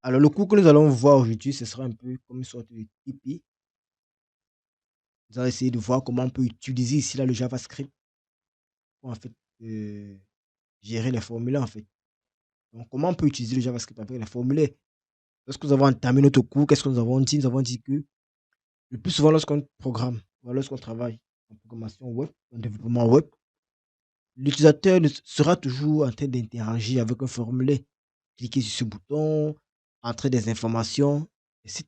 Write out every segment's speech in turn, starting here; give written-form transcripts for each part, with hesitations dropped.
Alors, le cours que nous allons voir aujourd'hui, ce sera un peu comme une sorte de TP. Nous allons essayer de voir comment on peut utiliser ici là le JavaScript pour en fait euh, gérer les formulaires en fait. Donc, comment on peut utiliser le JavaScript avec les formulaires? Lorsque nous avons entamé notre cours, qu'est-ce que nous avons dit? Nous avons dit que le plus souvent lorsqu'on programme, ou lorsqu'on travaille en programmation web, en développement web, l'utilisateur sera toujours en train d'interagir avec un formulaire. Cliquer sur ce bouton, entrer des informations, etc.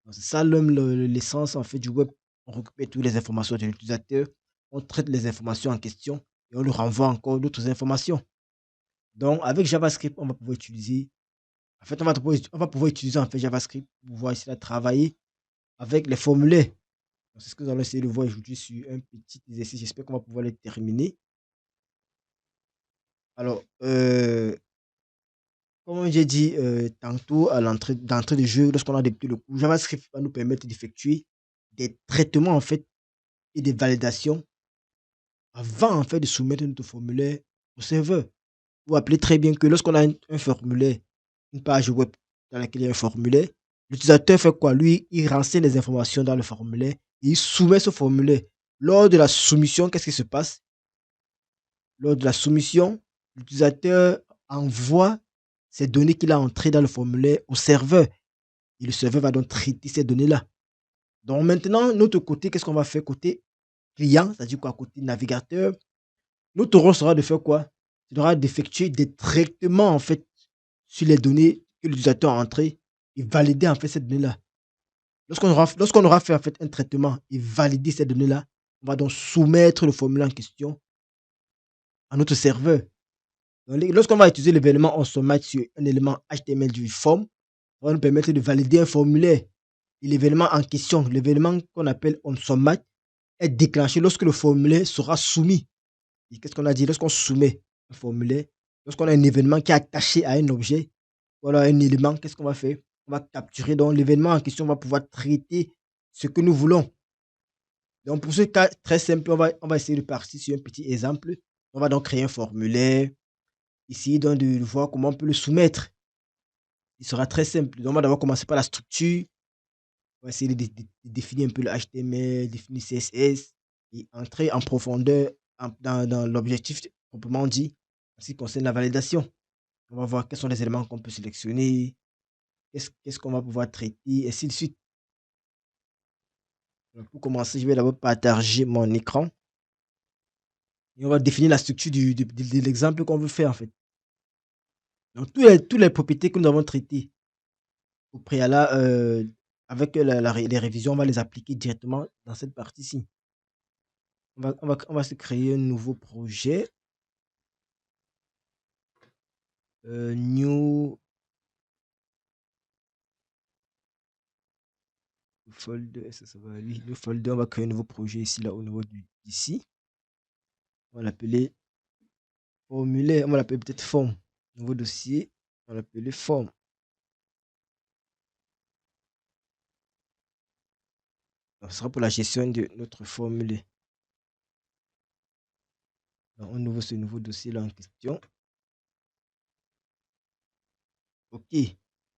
Donc, c'est ça l'essence en fait du web. On récupère toutes les informations de l'utilisateur, on traite les informations en question et on lui renvoie encore d'autres informations. Donc, avec JavaScript, on va pouvoir utiliser, en fait, on va pouvoir utiliser en fait JavaScript pour pouvoir essayer de travailler avec les formulaires. Donc, c'est ce que nous allons essayer de voir aujourd'hui sur un petit exercice. J'espère qu'on va pouvoir le terminer. Alors, comme j'ai dit tantôt d'entrée de jeu, lorsqu'on a débuté le cours, JavaScript va nous permettre d'effectuer des traitements en fait et des validations avant en fait de soumettre notre formulaire au serveur. Vous appelez très bien que lorsqu'on a un formulaire, une page web dans laquelle il y a un formulaire, l'utilisateur fait quoi? Lui, il renseigne les informations dans le formulaire et il soumet ce formulaire. Lors de la soumission, qu'est-ce qui se passe? Lors de la soumission, l'utilisateur envoie ces données qu'il a entrées dans le formulaire au serveur. Et le serveur va donc traiter ces données-là. Donc maintenant, notre côté, qu'est-ce qu'on va faire côté client, c'est-à-dire quoi, côté navigateur? Notre rôle sera de faire quoi? Ce sera d'effectuer des traitements en fait sur les données que l'utilisateur a entrées et valider en fait ces données-là. Lorsqu'on aura fait en fait un traitement et validé ces données-là, on va donc soumettre le formulaire en question à notre serveur. Donc, lorsqu'on va utiliser l'événement on submit sur un élément HTML du form, ça va nous permettre de valider un formulaire. Et l'événement en question, l'événement qu'on appelle on submit, est déclenché lorsque le formulaire sera soumis. Et qu'est-ce qu'on a dit? Lorsqu'on soumet un formulaire, lorsqu'on a un événement qui est attaché à un objet, voilà un élément, qu'est-ce qu'on va faire? On va capturer donc l'événement en question, on va pouvoir traiter ce que nous voulons. Donc pour ce cas très simple, on va essayer de partir sur un petit exemple. On va donc créer un formulaire, essayer donc de voir comment on peut le soumettre. Il sera très simple. Donc on va d'abord commencer par la structure. On va essayer de définir un peu le HTML, définir CSS et entrer en profondeur dans l'objectif proprement dit en ce qui concerne la validation. On va voir quels sont les éléments qu'on peut sélectionner, qu'est-ce qu'on va pouvoir traiter, et ainsi de suite. Donc, pour commencer, je vais d'abord partager mon écran et on va définir la structure de l'exemple qu'on veut faire en fait. Donc, tous les propriétés que nous avons traitées au préalable, avec les révisions, on va les appliquer directement dans cette partie-ci. On va se créer un nouveau projet. New folder, ça va, oui, new folder, on va créer un nouveau projet ici, là, au niveau d'ici. On va l'appeler formulaire, on va l'appeler peut-être forme. Nouveau dossier, on va l'appeler forme. Donc, ce sera pour la gestion de notre formulaire. Donc, on ouvre ce nouveau dossier-là en question. OK.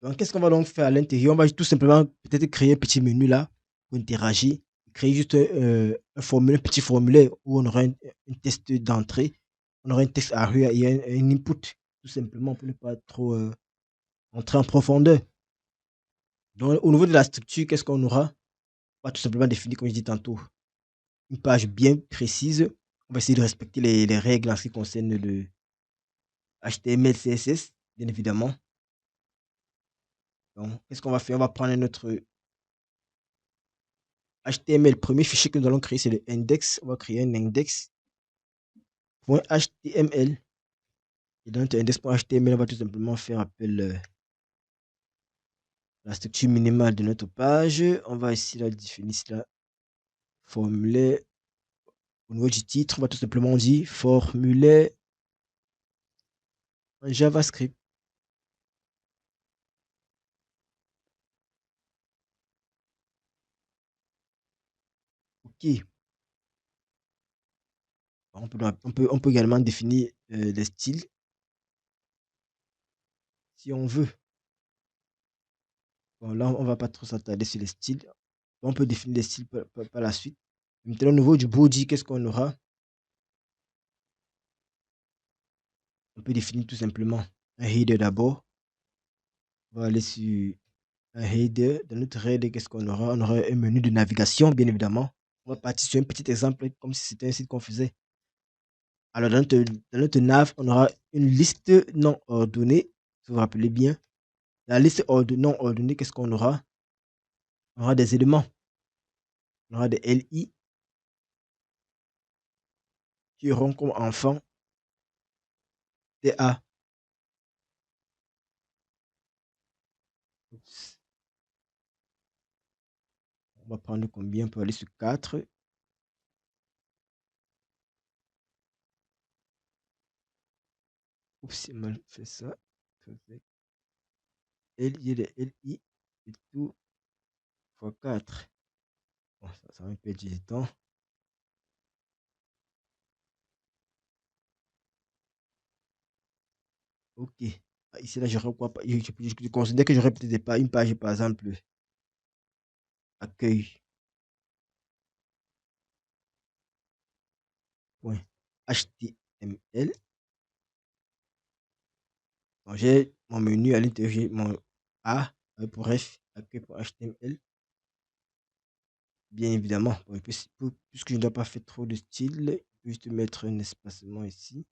Donc, qu'est-ce qu'on va donc faire à l'intérieur? On va tout simplement peut-être créer un petit menu là pour interagir. Créer juste un formulaire, un petit formulaire où on aura un test d'entrée. On aura un texte à rue et un input, tout simplement, pour ne pas trop entrer en profondeur. Donc, au niveau de la structure, qu'est-ce qu'on aura? On va tout simplement définir, comme je dis tantôt, une page bien précise. On va essayer de respecter les règles en ce qui concerne le HTML, CSS, bien évidemment. Donc, qu'est-ce qu'on va faire? On va prendre notre HTML. Le premier fichier que nous allons créer, c'est le index. On va créer un index.html. Et dans notre index.html, on va tout simplement faire appel la structure minimale de notre page. On va ici la définir cela formulaire. Au niveau du titre, on va tout simplement dire formulaire en JavaScript. OK. On peut également définir les styles si on veut. Bon, là, on va pas trop s'attarder sur les styles. On peut définir les styles par la suite. Maintenant, au niveau du body, qu'est-ce qu'on aura? On peut définir tout simplement un header d'abord. On va aller sur un header. Dans notre header, qu'est-ce qu'on aura? On aura un menu de navigation, bien évidemment. On va partir sur un petit exemple, comme si c'était un site qu'on faisait. Alors, dans notre nav, on aura une liste non ordonnée. Si vous vous rappelez bien. La liste non ordonnée, qu'est-ce qu'on aura? On aura des éléments. On aura des LI qui auront comme enfant des A. Oups. On va prendre combien pour aller sur 4. Oups, c'est mal fait ça. LI, les LI, et tout fois 4. Bon, ça va un peu du temps. Ok. Ah, ici, là, j'aurais quoi? Je considère que j'aurais peut-être pas une page, par exemple, accueil. .html. Bon, j'ai mon menu à l'intérieur, j'ai mon A pour F, accueil.html. Bien évidemment, bon, puisque je ne dois pas faire trop de style, je vais juste mettre un espacement ici.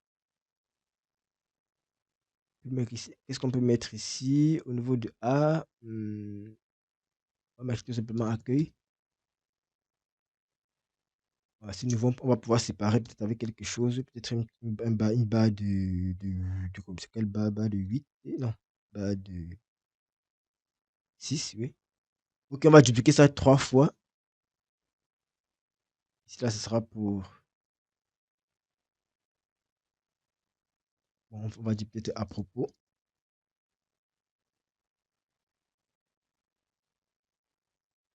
Qu'est-ce qu'on peut mettre ici au niveau de A? On va mettre tout simplement accueil. Voilà, si nous on va pouvoir séparer peut-être avec quelque chose, peut-être une barre comme c'est quelle barre de 8? Non, barre de 6, oui. Ok, on va dupliquer ça 3 fois. Ici, là, ce sera pour. Bon, on va dire peut-être à propos.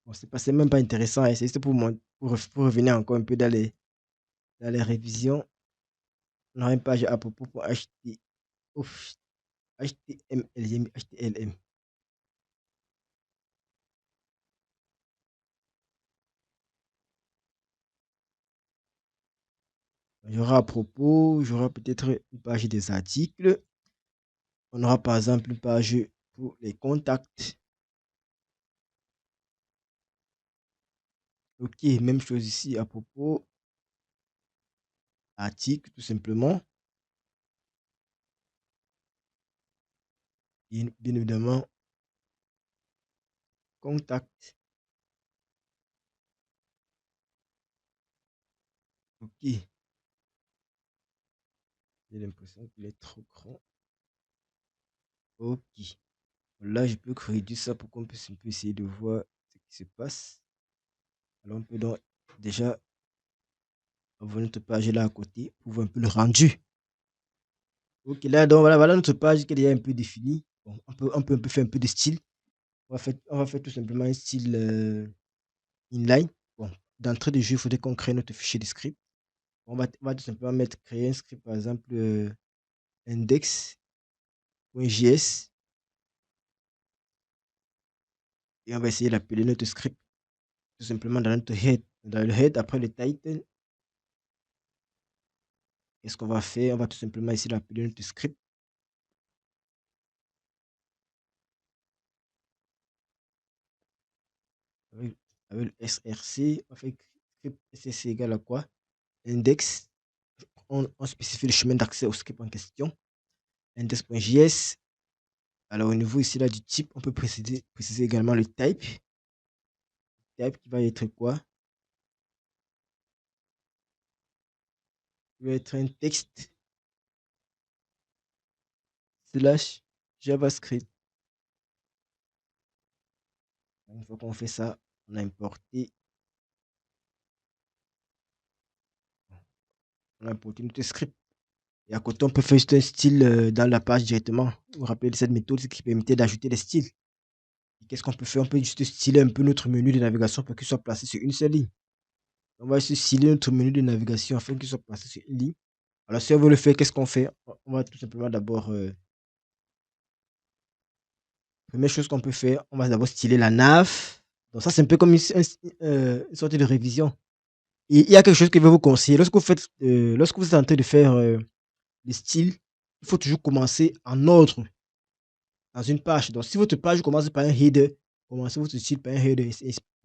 Bon, c'est même pas intéressant, hein, c'est juste pour revenir encore un peu dans les révisions. On aura une page à propos pour acheter. Ouf, HTML, j'ai mis HTLM. J'aurai à propos, j'aurai peut-être une page des articles. On aura par exemple une page pour les contacts. Ok, même chose ici à propos. Article, tout simplement. Et bien évidemment, contact. Ok, j'ai l'impression qu'il est trop grand. Ok. Là, je peux réduire ça pour qu'on puisse un peu essayer de voir ce qui se passe. Alors, on peut donc déjà avoir notre page là à côté pour voir un peu le rendu. Ok, là, donc voilà notre page qui est déjà un peu définie. Bon, on peut un peu faire un peu de style. On va faire tout simplement un style inline. Bon, d'entrée de jeu, il faudrait qu'on crée notre fichier de script. On va tout simplement créer un script, par exemple, index.js. Et on va essayer d'appeler notre script tout simplement dans notre head. Dans le head, après le title, qu'est-ce qu'on va faire? On va tout simplement essayer d'appeler notre script avec le src. On fait script src égale à quoi? Index. On spécifie le chemin d'accès au script en question. Index.js. Alors, au niveau ici là du type, on peut préciser également le type. Type qui va être quoi? Il va être un texte slash JavaScript. Une fois qu'on fait ça, on a importé, notre script. Et à côté, on peut faire juste un style dans la page directement. Vous vous rappelez de cette méthode qui permettait d'ajouter des styles. Et qu'est-ce qu'on peut faire? On peut juste styler un peu notre menu de navigation pour qu'il soit placé sur une seule ligne. On va juste styler notre menu de navigation afin qu'il soit placé sur une ligne. Alors, si on veut le faire, qu'est-ce qu'on fait? On va tout simplement d'abord Première chose qu'on peut faire, on va d'abord styler la nav. Donc ça, c'est un peu comme une sorte de révision. Et il y a quelque chose que je vais vous conseiller. Lorsque vous êtes en train de faire le style, il faut toujours commencer en ordre dans une page. Donc si votre page commence par un header, commencez votre style par un header.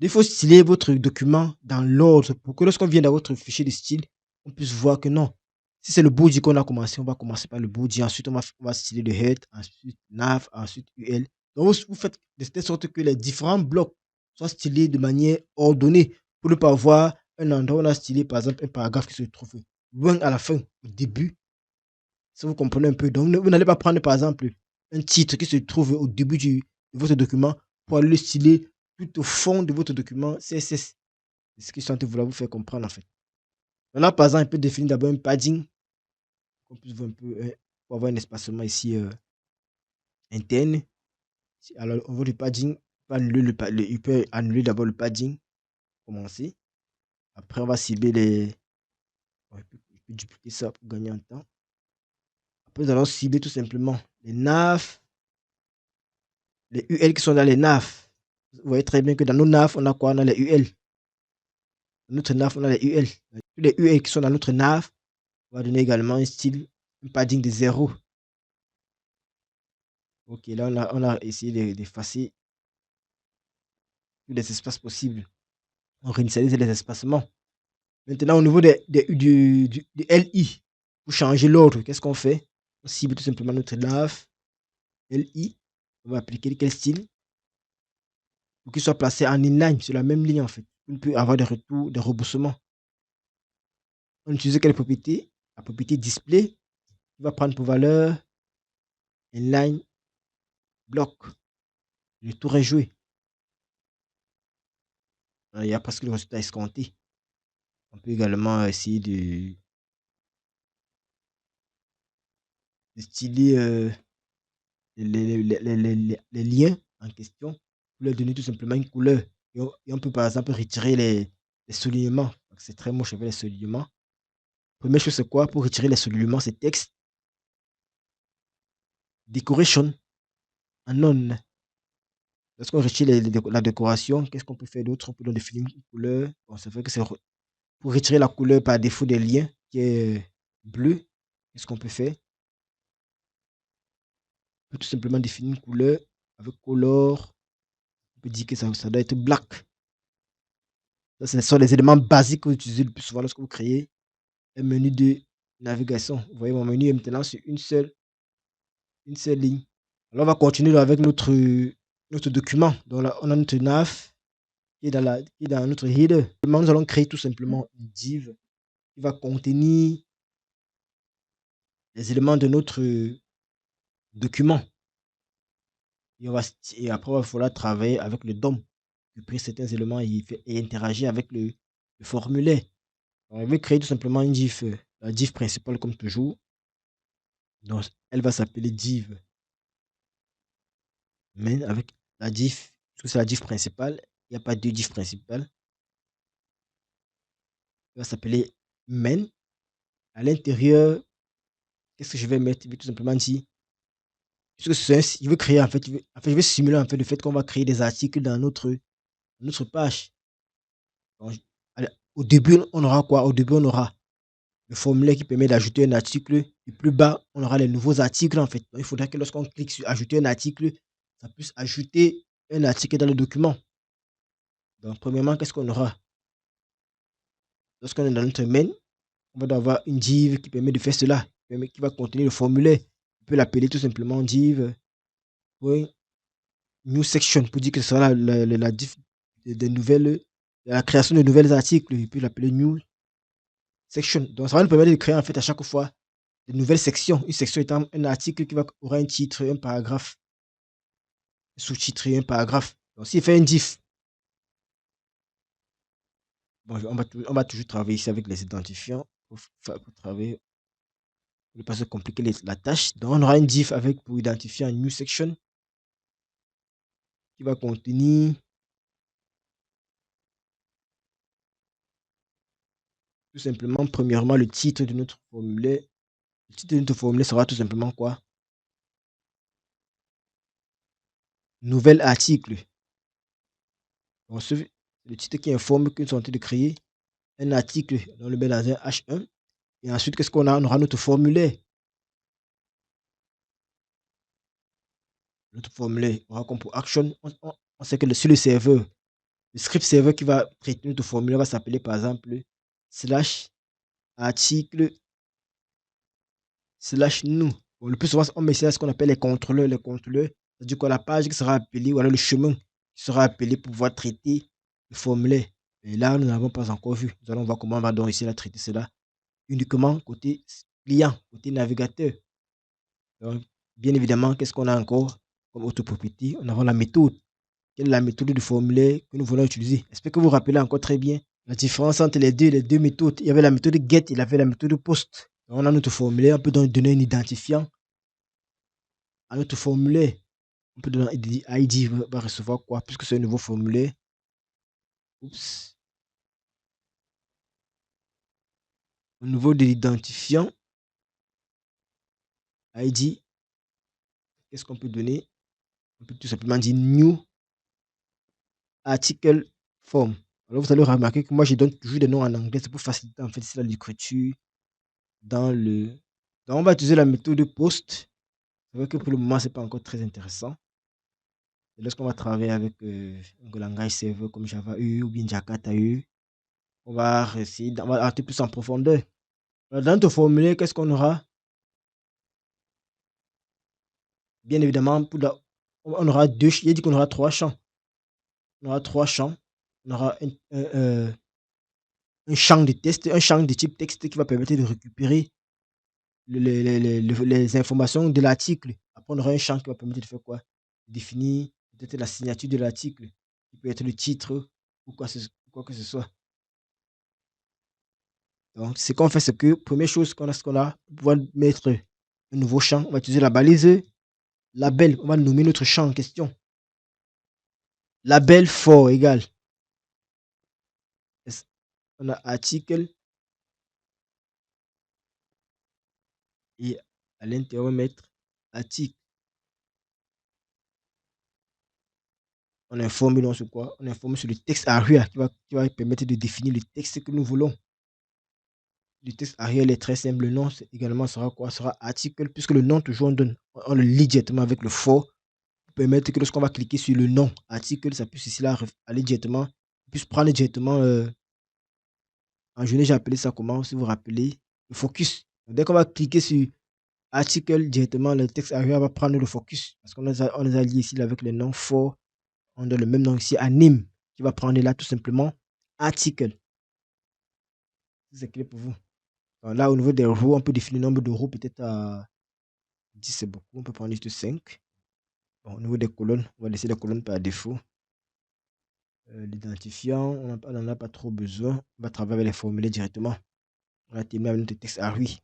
Il faut styler votre document dans l'ordre pour que lorsqu'on vient dans votre fichier de style, on puisse voir que non. Si c'est le body qu'on a commencé, on va commencer par le body. Ensuite, on va styler le head, ensuite nav, ensuite UL. Donc, vous faites de telle sorte que les différents blocs soient stylés de manière ordonnée pour ne pas avoir un endroit où on a stylé, par exemple, un paragraphe qui se trouve loin à la fin, au début. Si vous comprenez un peu. Donc, vous n'allez pas prendre, par exemple, un titre qui se trouve au début de votre document pour aller le styler tout au fond de votre document CSS. C'est ce que je suis en train de vouloir vous faire comprendre, en fait. Là, par exemple, on peut définir d'abord un padding, qu'on puisse voir un peu, pour avoir un espacement ici interne. Alors, on veut du padding, il peut annuler d'abord le padding, commencer. Après, on va cibler les. Je peux dupliquer ça pour gagner en temps. Après, nous allons cibler tout simplement les navs, les UL qui sont dans les navs. Vous voyez très bien que dans nos navs, on a quoi? On a les UL. Dans notre nav, on a les UL. Tous les UL qui sont dans notre nav, on va donner également un style, un padding de 0. Ok, là, on a essayé d'effacer tous les espaces possibles. On réinitialise les espacements. Maintenant, au niveau du LI, pour changer l'ordre, qu'est-ce qu'on fait? On cible tout simplement notre nav, LI. On va appliquer quel style? Pour qu'il soit placé en inline, sur la même ligne en fait. On peut avoir des retours, des reboussements. On utilise quelle propriété? La propriété display, qui va prendre pour valeur inline block. Le tour est joué. Il y a presque le résultat escompté. On peut également essayer de styler les liens en question pour leur donner tout simplement une couleur. Et on peut par exemple retirer les soulignements. C'est très moche avec les soulignements. Première chose, c'est quoi? Pour retirer les soulignements, c'est texte. Decoration. Unknown. Lorsqu'on retire la décoration, qu'est-ce qu'on peut faire d'autre? On peut donc définir une couleur. Bon, c'est vrai que c'est pour retirer la couleur par défaut des liens, qui est bleu. Qu'est-ce qu'on peut faire? On peut tout simplement définir une couleur avec color. On peut dire que ça doit être black. Ça, ce sont les éléments basiques que vous utilisez le plus souvent lorsque vous créez un menu de navigation. Vous voyez, mon menu est maintenant sur une seule ligne. Alors, on va continuer avec notre document. Donc là, on a notre nav qui est dans notre header. Nous allons créer tout simplement une div qui va contenir les éléments de notre document. Et après, il va falloir travailler avec le DOM, récupérer certains éléments et interagir avec le formulaire. On va créer tout simplement une div, la div principale comme toujours. Donc, elle va s'appeler div main avec la div, parce que c'est la div principale. Il n'y a pas deux divs principales. Elle va s'appeler main. À l'intérieur, qu'est-ce que je vais mettre? Je vais tout simplement dire, puisque je veux créer, je vais simuler en fait le fait qu'on va créer des articles dans notre page. Donc, au début, on aura quoi? Au début, on aura le formulaire qui permet d'ajouter un article. Et plus bas, on aura les nouveaux articles en fait. Donc, il faudra que lorsqu'on clique sur ajouter un article, ça puisse ajouter un article dans le document. Donc, premièrement, qu'est-ce qu'on aura? Lorsqu'on est dans notre main, on va avoir une div qui permet de faire cela, qui va contenir le formulaire. On peut l'appeler tout simplement div new section pour dire que ce sera la div des nouvelles, la création de nouvelles articles. On peut l'appeler new section. Donc, ça va nous permettre de créer en fait à chaque fois de nouvelles sections. Une section étant un article qui aura un titre, un paragraphe, un sous-titre et un paragraphe. Donc, s'il fait un div, bon, on va toujours travailler ici avec les identifiants pour travailler, pour ne pas se compliquer la tâche. Donc, on aura une div avec pour identifier un new section qui va contenir tout simplement, premièrement, le titre de notre formulaire. Le titre de notre formulaire sera tout simplement quoi? nouvel article. Donc, le titre qui informe qu'ils sont en train de créer un article. On le met dans un H1. Et ensuite, qu'est-ce qu'on a? On aura notre formulaire. Notre formulaire, on aura comme pour action. On sait que sur le serveur, le script serveur qui va traiter notre formulaire va s'appeler par exemple slash article slash nous. Bon, le plus souvent, on met ça ce qu'on appelle les contrôleurs. Les contrôleurs, c'est-à-dire que la page qui sera appelée, ou alors le chemin qui sera appelé pour pouvoir traiter le formulaire. Et là, nous n'avons pas encore vu. Nous allons voir comment on va donc réussir à traiter cela uniquement côté client, côté navigateur. Donc, bien évidemment, qu'est-ce qu'on a encore comme autopropriété? On a la méthode. Quelle est la méthode du formulaire que nous voulons utiliser? Est-ce que vous vous rappelez encore très bien la différence entre les deux méthodes? Il y avait la méthode get, il y avait la méthode post. Donc, on a notre formulaire, on peut donc donner un identifiant à notre formulaire. On peut donner ID va recevoir quoi? Puisque c'est un nouveau formulaire. Oups. Au niveau de l'identifiant, ID, qu'est-ce qu'on peut donner? On peut tout simplement dire new article form. Alors vous allez remarquer que moi je donne toujours des noms en anglais, c'est pour faciliter en fait l'écriture dans le. Donc on va utiliser la méthode post. C'est vrai que pour le moment c'est pas encore très intéressant. Et lorsqu'on va travailler avec un langage serveur comme Java EU ou bien Jakarta EU, on va essayer d'avoir plus en profondeur. Alors, dans notre formulaire, qu'est-ce qu'on aura? Bien évidemment, on aura deux. Il a dit qu'on aura trois champs. On aura trois champs. On aura un champ de test, un champ de type texte qui va permettre de récupérer les informations de l'article. Après, on aura un champ qui va permettre de faire quoi? Définir peut-être la signature de l'article, qui peut être le titre ou quoi que ce soit. Donc, ce qu'on fait, c'est que, première chose qu'on a, pour pouvoir mettre un nouveau champ, on va utiliser la balise label. On va nommer notre champ en question. Label for égal. On a article et à l'intérieur, on va mettre article. On informe donc sur quoi? On informe sur le texte arrière qui va permettre de définir le texte que nous voulons. Le texte arrière est très simple. Le nom également sera quoi? Sera article, puisque le nom, toujours, on le lit directement avec le for pour permettre que lorsqu'on va cliquer sur le nom article, ça puisse ici là aller directement, puisse prendre directement. En journée, j'ai appelé ça comment? Si vous vous rappelez, le focus. Donc, dès qu'on va cliquer sur article directement, le texte arrière va prendre le focus. Parce qu'on les a liés ici là, avec le nom for. On a le même nom ici, anime, qui va prendre là tout simplement article. C'est clair pour vous. Donc, là, au niveau des rows, on peut définir le nombre de rows peut-être à 10, c'est beaucoup. On peut prendre juste 5. Bon, au niveau des colonnes, on va laisser les colonnes par défaut. L'identifiant, on n'en a pas trop besoin. On va travailler avec les formulaires directement. On a terminé avec notre texte ah oui.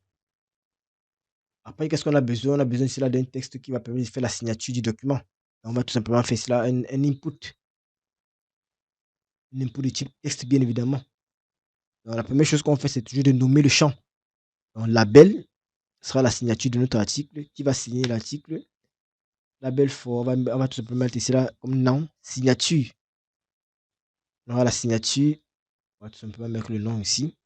Après, qu'est-ce qu'on a besoin? On a besoin ici là d'un texte qui va permettre de faire la signature du document. Donc, on va tout simplement faire cela, un input. Un input de type texte, bien évidemment. Donc, la première chose qu'on fait, c'est toujours de nommer le champ. Donc, label sera la signature de notre article. Qui va signer l'article? Label for, on va tout simplement mettre ici là comme nom, signature. On aura la signature. On va tout simplement mettre le nom ici.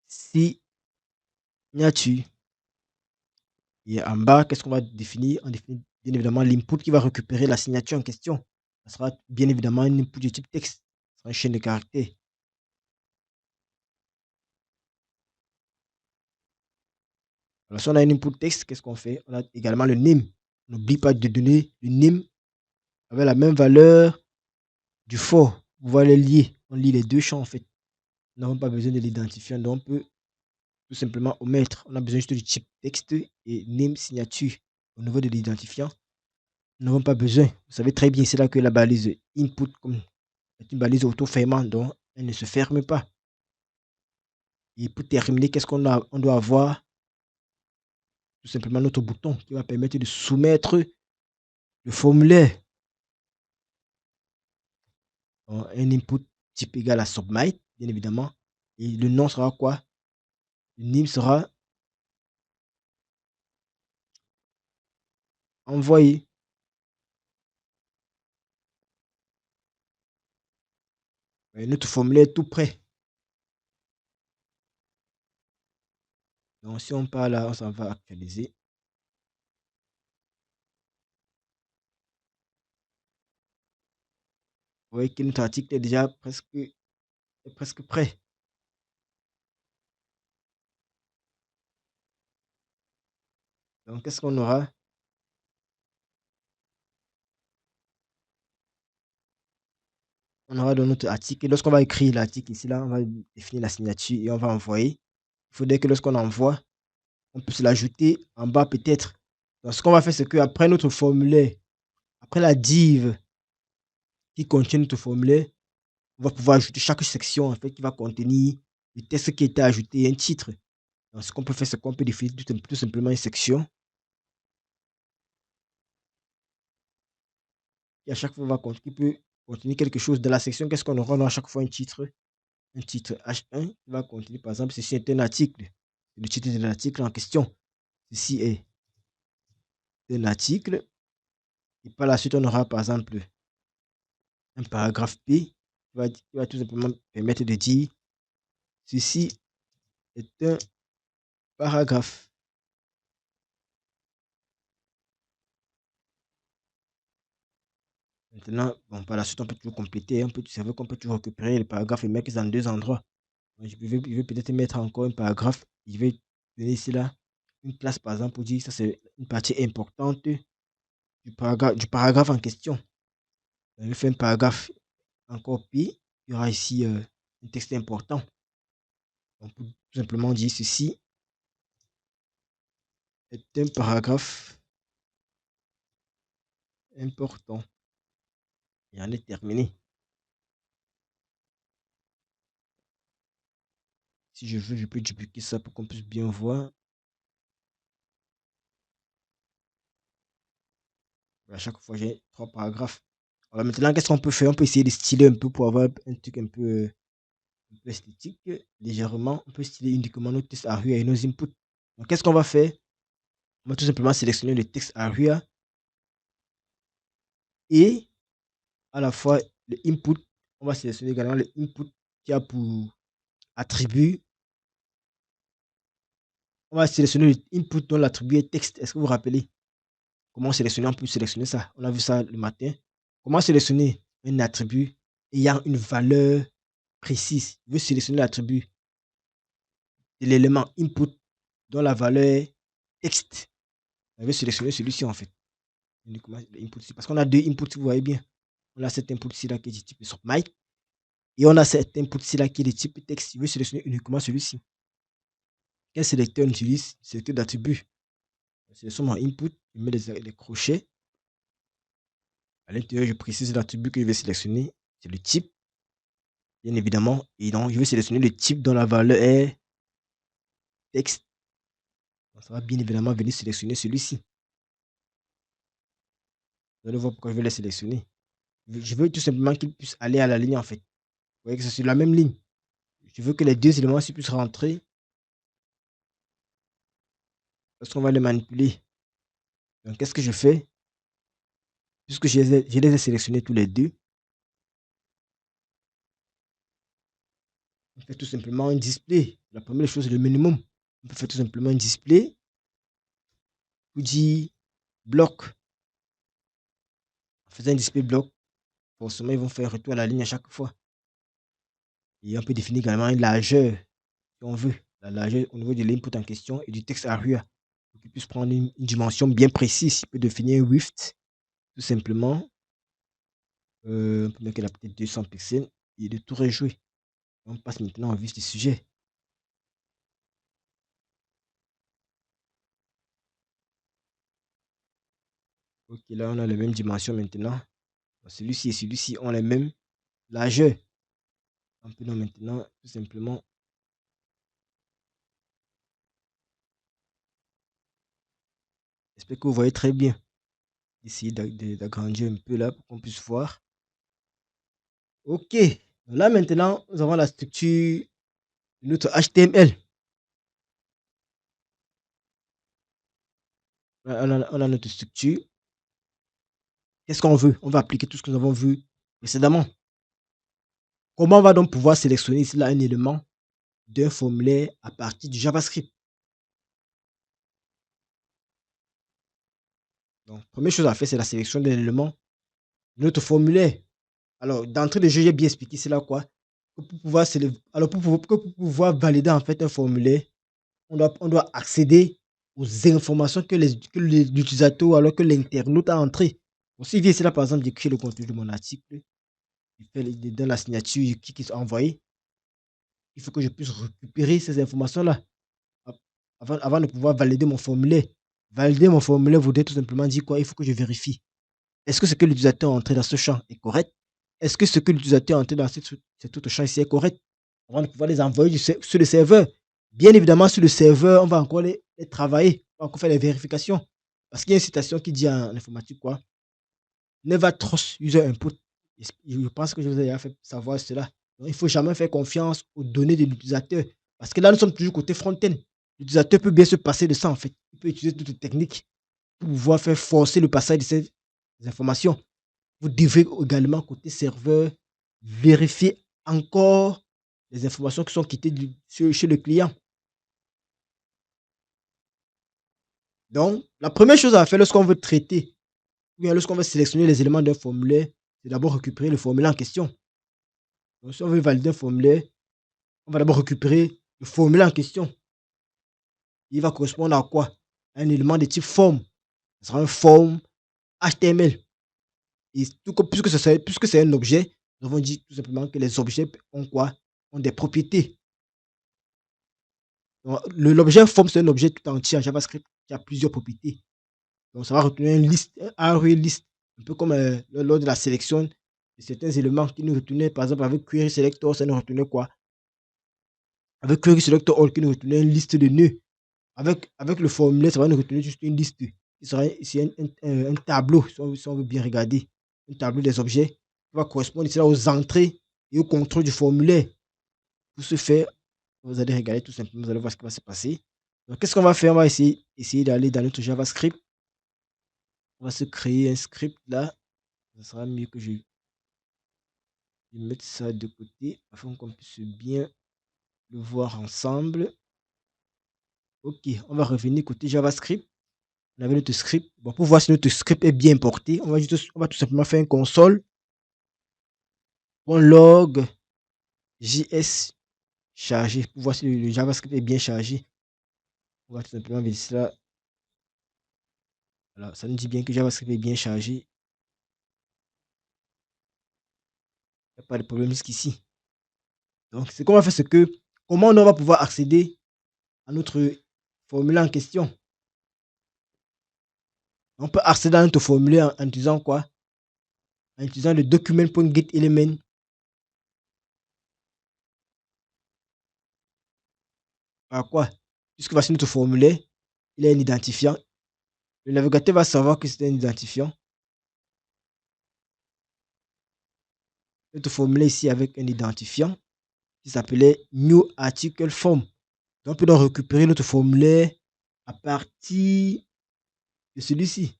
Signature. Et en bas, qu'est-ce qu'on va définir? On définit bien évidemment l'input qui va récupérer la signature en question. Ça sera bien évidemment un input de type texte. Ça sera une chaîne de caractères. Alors, si on a un input texte, qu'est-ce qu'on fait? On a également le name. N'oublie pas de donner le name avec la même valeur du for. Vous voyez les lier. On lit les deux champs en fait. Nous n'avons pas besoin de l'identifiant. Donc, on peut tout simplement omettre. On a besoin juste du type texte et name signature. Au niveau de l'identifiant, nous n'avons pas besoin. Vous savez très bien, c'est là que la balise input est une balise auto-fermante, donc elle ne se ferme pas. Et pour terminer, qu'est-ce qu'on a? On doit avoir tout simplement notre bouton qui va permettre de soumettre le formulaire. Donc, un input type égal à submit, bien évidemment. Et le nom sera quoi? Le name sera envoyer. Et notre formulaire est tout prêt. Donc si on part là, on s'en va actualiser. Vous voyez que notre article est déjà presque prêt. Donc qu'est-ce qu'on aura? On aura dans notre article, lorsqu'on va écrire l'article ici, là, on va définir la signature et on va envoyer. Il faudrait que lorsqu'on envoie, on puisse l'ajouter en bas peut-être. Donc ce qu'on va faire, c'est qu'après notre formulaire, après la div qui contient notre formulaire, on va pouvoir ajouter chaque section en fait qui va contenir le texte qui a été ajouté et un titre. Donc ce qu'on peut faire, c'est qu'on peut définir tout simplement une section qui à chaque fois qui peut contenir quelque chose. Dans la section, qu'est-ce qu'on aura? On aura à chaque fois un titre H1 qui va contenir, par exemple, ceci est un article. Le titre de l'article en question. Ceci est un article. Et par la suite, on aura par exemple un paragraphe P qui va tout simplement permettre de dire ceci est un paragraphe. Maintenant, bon, par la suite, on peut toujours compléter. C'est vrai qu'on peut toujours récupérer le paragraphe et mettre dans deux endroits. Donc, je vais peut-être mettre encore un paragraphe. Je vais donner ici là une classe par exemple pour dire ça c'est une partie importante du paragraphe en question. Je vais faire un paragraphe encore P. Il y aura ici un texte important. On peut tout simplement dire ceci est un paragraphe important. Et on est terminé. Si je veux, je peux dupliquer ça pour qu'on puisse bien voir. À chaque fois, j'ai trois paragraphes. Alors maintenant, qu'est-ce qu'on peut faire? On peut essayer de styler un peu pour avoir un truc un peu esthétique. Légèrement, on peut styler uniquement nos textes ARIA et nos inputs. Donc, qu'est-ce qu'on va faire? On va tout simplement sélectionner le texte ARIA et à la fois le input. On va sélectionner également le input qui a pour attribut. On va sélectionner le input dont l'attribut est texte. Est-ce que vous vous rappelez? Comment sélectionner? On peut sélectionner ça. On a vu ça le matin. Comment sélectionner un attribut ayant une valeur précise? Je veux sélectionner l'attribut de l'élément input dont la valeur est texte. Je veux sélectionner celui-ci en fait. Uniquement l'input ici. Parce qu'on a deux inputs, vous voyez bien. On a cet input ici là qui est de type submit. Et on a cet input ici là qui est de type texte. Je veux sélectionner uniquement celui-ci. Quel sélecteur on utilise? Sélecteur d'attribut. Je sélectionne mon input. Je mets les crochets. À l'intérieur, je précise l'attribut que je vais sélectionner. C'est le type, bien évidemment. Et donc, je vais sélectionner le type dont la valeur est texte. Donc, ça va bien évidemment venir sélectionner celui-ci. Vous allez voir pourquoi je vais le sélectionner. Je veux tout simplement qu'il puisse aller à la ligne en fait. Vous voyez que c'est sur la même ligne. Je veux que les deux éléments aussi puissent rentrer lorsqu'on va les manipuler. Donc, qu'est-ce que je fais? Puisque je les ai sélectionnés tous les deux, on fait tout simplement un display. La première chose, le minimum. On peut faire tout simplement un display pour dire bloc. En faisant un display bloc, forcément, ils vont faire retour à la ligne à chaque fois. Et on peut définir également une largeur, si on veut. La largeur au niveau de l'input en question et du texte ARIA. Pour qu'il puisse prendre une dimension bien précise. Il peut définir un width, tout simplement. On peut mettre la peut-être 200 pixels et de tout rejouer. On passe maintenant au vif du sujet. Ok, là on a les mêmes dimensions maintenant. Celui-ci et celui-ci ont les mêmes largeurs. On peut donc maintenant tout simplement j'espère que vous voyez très bien. Essayer d'agrandir un peu là pour qu'on puisse voir. Ok. Là maintenant, nous avons la structure de notre HTML. On a notre structure. Qu'est-ce qu'on veut? On va appliquer tout ce que nous avons vu précédemment. Comment on va donc pouvoir sélectionner ici là un élément d'un formulaire à partir du JavaScript? Donc, première chose à faire, c'est la sélection de l'élément de notre formulaire. Alors, d'entrée de jeu, j'ai bien expliqué c'est là quoi. Pour pouvoir valider en fait un formulaire, on doit accéder aux informations que l'utilisateur ou alors que l'internaute a entrées. Donc, s'il vient ici là, par exemple, d'écrire le contenu de mon article, il fait dans la signature, il clique sur envoyer. Il faut que je puisse récupérer ces informations-là avant de pouvoir valider mon formulaire. Valider mon formulaire voudrait tout simplement dire quoi? Il faut que je vérifie. Est-ce que ce que l'utilisateur a entré dans ce champ est correct? Est-ce que ce que l'utilisateur a entré dans cet autre champ ici est correct? Avant de pouvoir les envoyer sur le serveur. Bien évidemment, sur le serveur, on va encore les travailler. On va encore faire les vérifications. Parce qu'il y a une citation qui dit en informatique quoi? Never trust user input. Je pense que je vous ai déjà fait savoir cela. Donc, il ne faut jamais faire confiance aux données de l'utilisateur. Parce que là, nous sommes toujours côté front-end. L'utilisateur peut bien se passer de ça, en fait. Il peut utiliser toutes les techniques pour pouvoir faire forcer le passage de ces informations. Vous devez également, côté serveur, vérifier encore les informations qui sont quittées chez le client. Donc, la première chose à faire lorsqu'on veut traiter, ou bien lorsqu'on veut sélectionner les éléments d'un formulaire, c'est d'abord récupérer le formulaire en question. Donc, si on veut valider un formulaire, on va d'abord récupérer le formulaire en question. Il va correspondre à quoi? À un élément de type forme. Ce sera un forme HTML. Et puisque c'est un objet, nous avons dit tout simplement que les objets ont quoi? Ont des propriétés. L'objet forme, c'est un objet tout entier en JavaScript qui a plusieurs propriétés. Donc, ça va retenir une liste, un array list, un peu comme lors de la sélection de certains éléments qui nous retenaient, par exemple, avec query selector, ça nous retenait quoi? Avec query selector all, qui nous retenait une liste de nœuds. Avec le formulaire, ça va nous retenir juste une liste. Qui sera ici un tableau, si on veut bien regarder. Un tableau des objets qui va correspondre ici là aux entrées et au contrôle du formulaire. Pour ce faire, vous allez regarder tout simplement, vous allez voir ce qui va se passer. Donc, qu'est-ce qu'on va faire? On va essayer d'aller dans notre JavaScript. On va se créer un script là. Ça sera mieux que je mette ça de côté afin qu'on puisse bien le voir ensemble. Ok, on va revenir côté JavaScript. On avait notre script. Bon, pour voir si notre script est bien porté, on va tout simplement faire un console.log JS chargé pour voir si le JavaScript est bien chargé. On va tout simplement vérifier cela. Alors, ça nous dit bien que JavaScript est bien chargé. Il n'y a pas de problème jusqu'ici. Donc, ce qu'on va faire, c'est que comment on va pouvoir accéder à notre formulaire en question. On peut accéder à notre formulaire en utilisant quoi? En utilisant le document.getElement. À quoi? Puisque voici notre formulaire, il a un identifiant. Le navigateur va savoir que c'est un identifiant. Notre formulaire ici avec un identifiant qui s'appelait New Article Form. Donc, on peut donc récupérer notre formulaire à partir de celui-ci.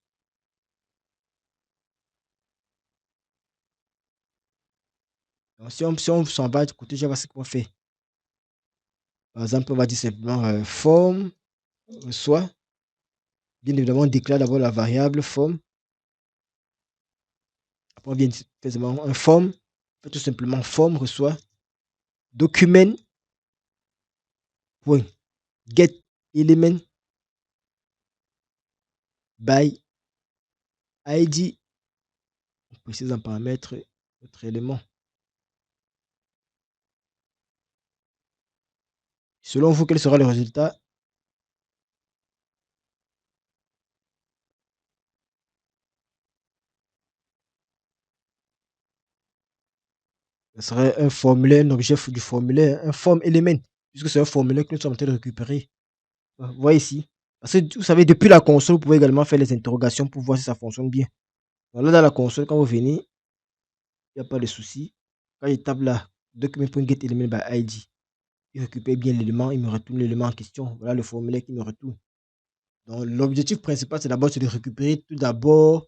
Donc, si on s'en va du côté Java, c'est qu'on fait. Par exemple, on va dire simplement form reçoit. Bien évidemment, on déclare d'abord la variable form. Après, on vient faire un form. On fait tout simplement form reçoit document.getElement by ID. On précise en paramètre notre élément. Selon vous, quel sera le résultat? Ce serait un formulaire, un objet du formulaire, un form element, puisque c'est un formulaire que nous sommes en train de récupérer. Vous voyez ici. Parce que vous savez, depuis la console, vous pouvez également faire les interrogations pour voir si ça fonctionne bien. Donc là, dans la console, quand vous venez, il n'y a pas de souci. Quand je tape là, document.getElement by ID, il récupère bien l'élément, il me retourne l'élément en question. Voilà le formulaire qui me retourne. Donc l'objectif principal, c'est d'abord de récupérer tout d'abord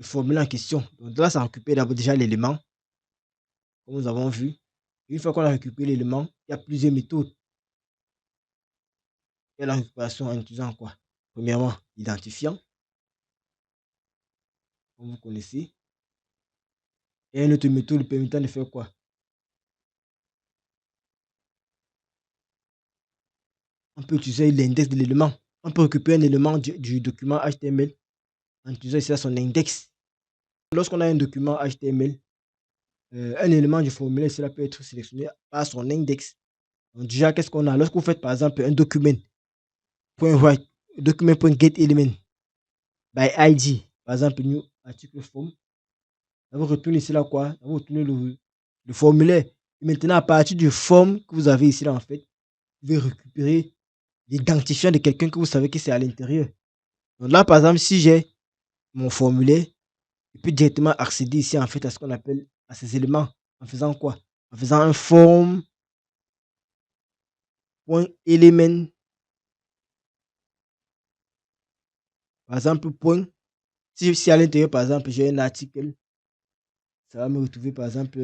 le formulaire en question. Donc là, ça récupère d'abord déjà l'élément, comme nous avons vu. Une fois qu'on a récupéré l'élément, il y a plusieurs méthodes. Il y a la récupération en utilisant quoi? Premièrement, l'identifiant, comme vous connaissez. Et une autre méthode permettant de faire quoi? On peut utiliser l'index de l'élément. On peut récupérer un élément du document HTML en utilisant ici son index. Lorsqu'on a un document HTML, un élément du formulaire, cela peut être sélectionné par son index. Donc déjà, qu'est-ce qu'on a? Lorsque vous faites par exemple un document.write, document.getElement by ID, par exemple, new article form, vous retournez ici là quoi? Vous retournez le formulaire. Et maintenant, à partir du form que vous avez ici là, en fait, vous pouvez récupérer l'identifiant de quelqu'un que vous savez que c'est à l'intérieur. Donc là, par exemple, si j'ai mon formulaire, je peux directement accéder ici en fait à ce qu'on appelle à ces éléments. En faisant quoi? En faisant un form.element, par exemple, point. Si à l'intérieur, par exemple, j'ai un article, ça va me retrouver, par exemple,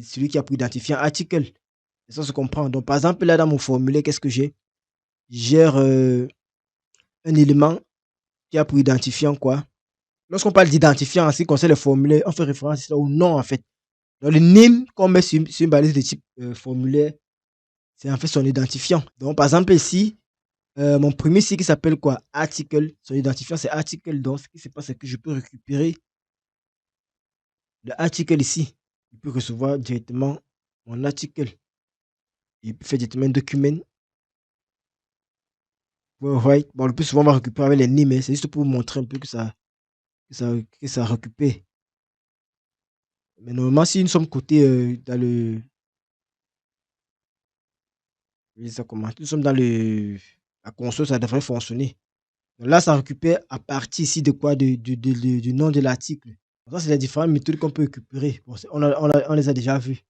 celui qui a pour identifier un article. Et ça se comprend. Donc, par exemple, là, dans mon formulaire, qu'est-ce que j'ai? J'ai un élément qui a pour identifiant quoi? Lorsqu'on parle d'identifiant en ce qui concerne le formulaire, on fait référence au nom, en fait. Donc, le name qu'on met sur une balise de type formulaire, c'est en fait son identifiant. Donc, par exemple, ici, mon premier site qui s'appelle quoi? Article. Son identifiant, c'est article. Donc, ce qui se passe, c'est que je peux récupérer l'article ici. Je peux recevoir directement mon article. Il peut faire directement un document. Ouais. Bon, le plus souvent, on va récupérer avec les names, mais c'est juste pour vous montrer un peu que ça récupère. Mais normalement, si nous sommes cotés dans le. Je dis ça comment? Nous sommes dans la console, ça devrait fonctionner. Donc là, ça récupère à partir ici de quoi? Du nom de l'article. Ça, c'est les différentes méthodes qu'on peut récupérer. Bon, on les a déjà vues.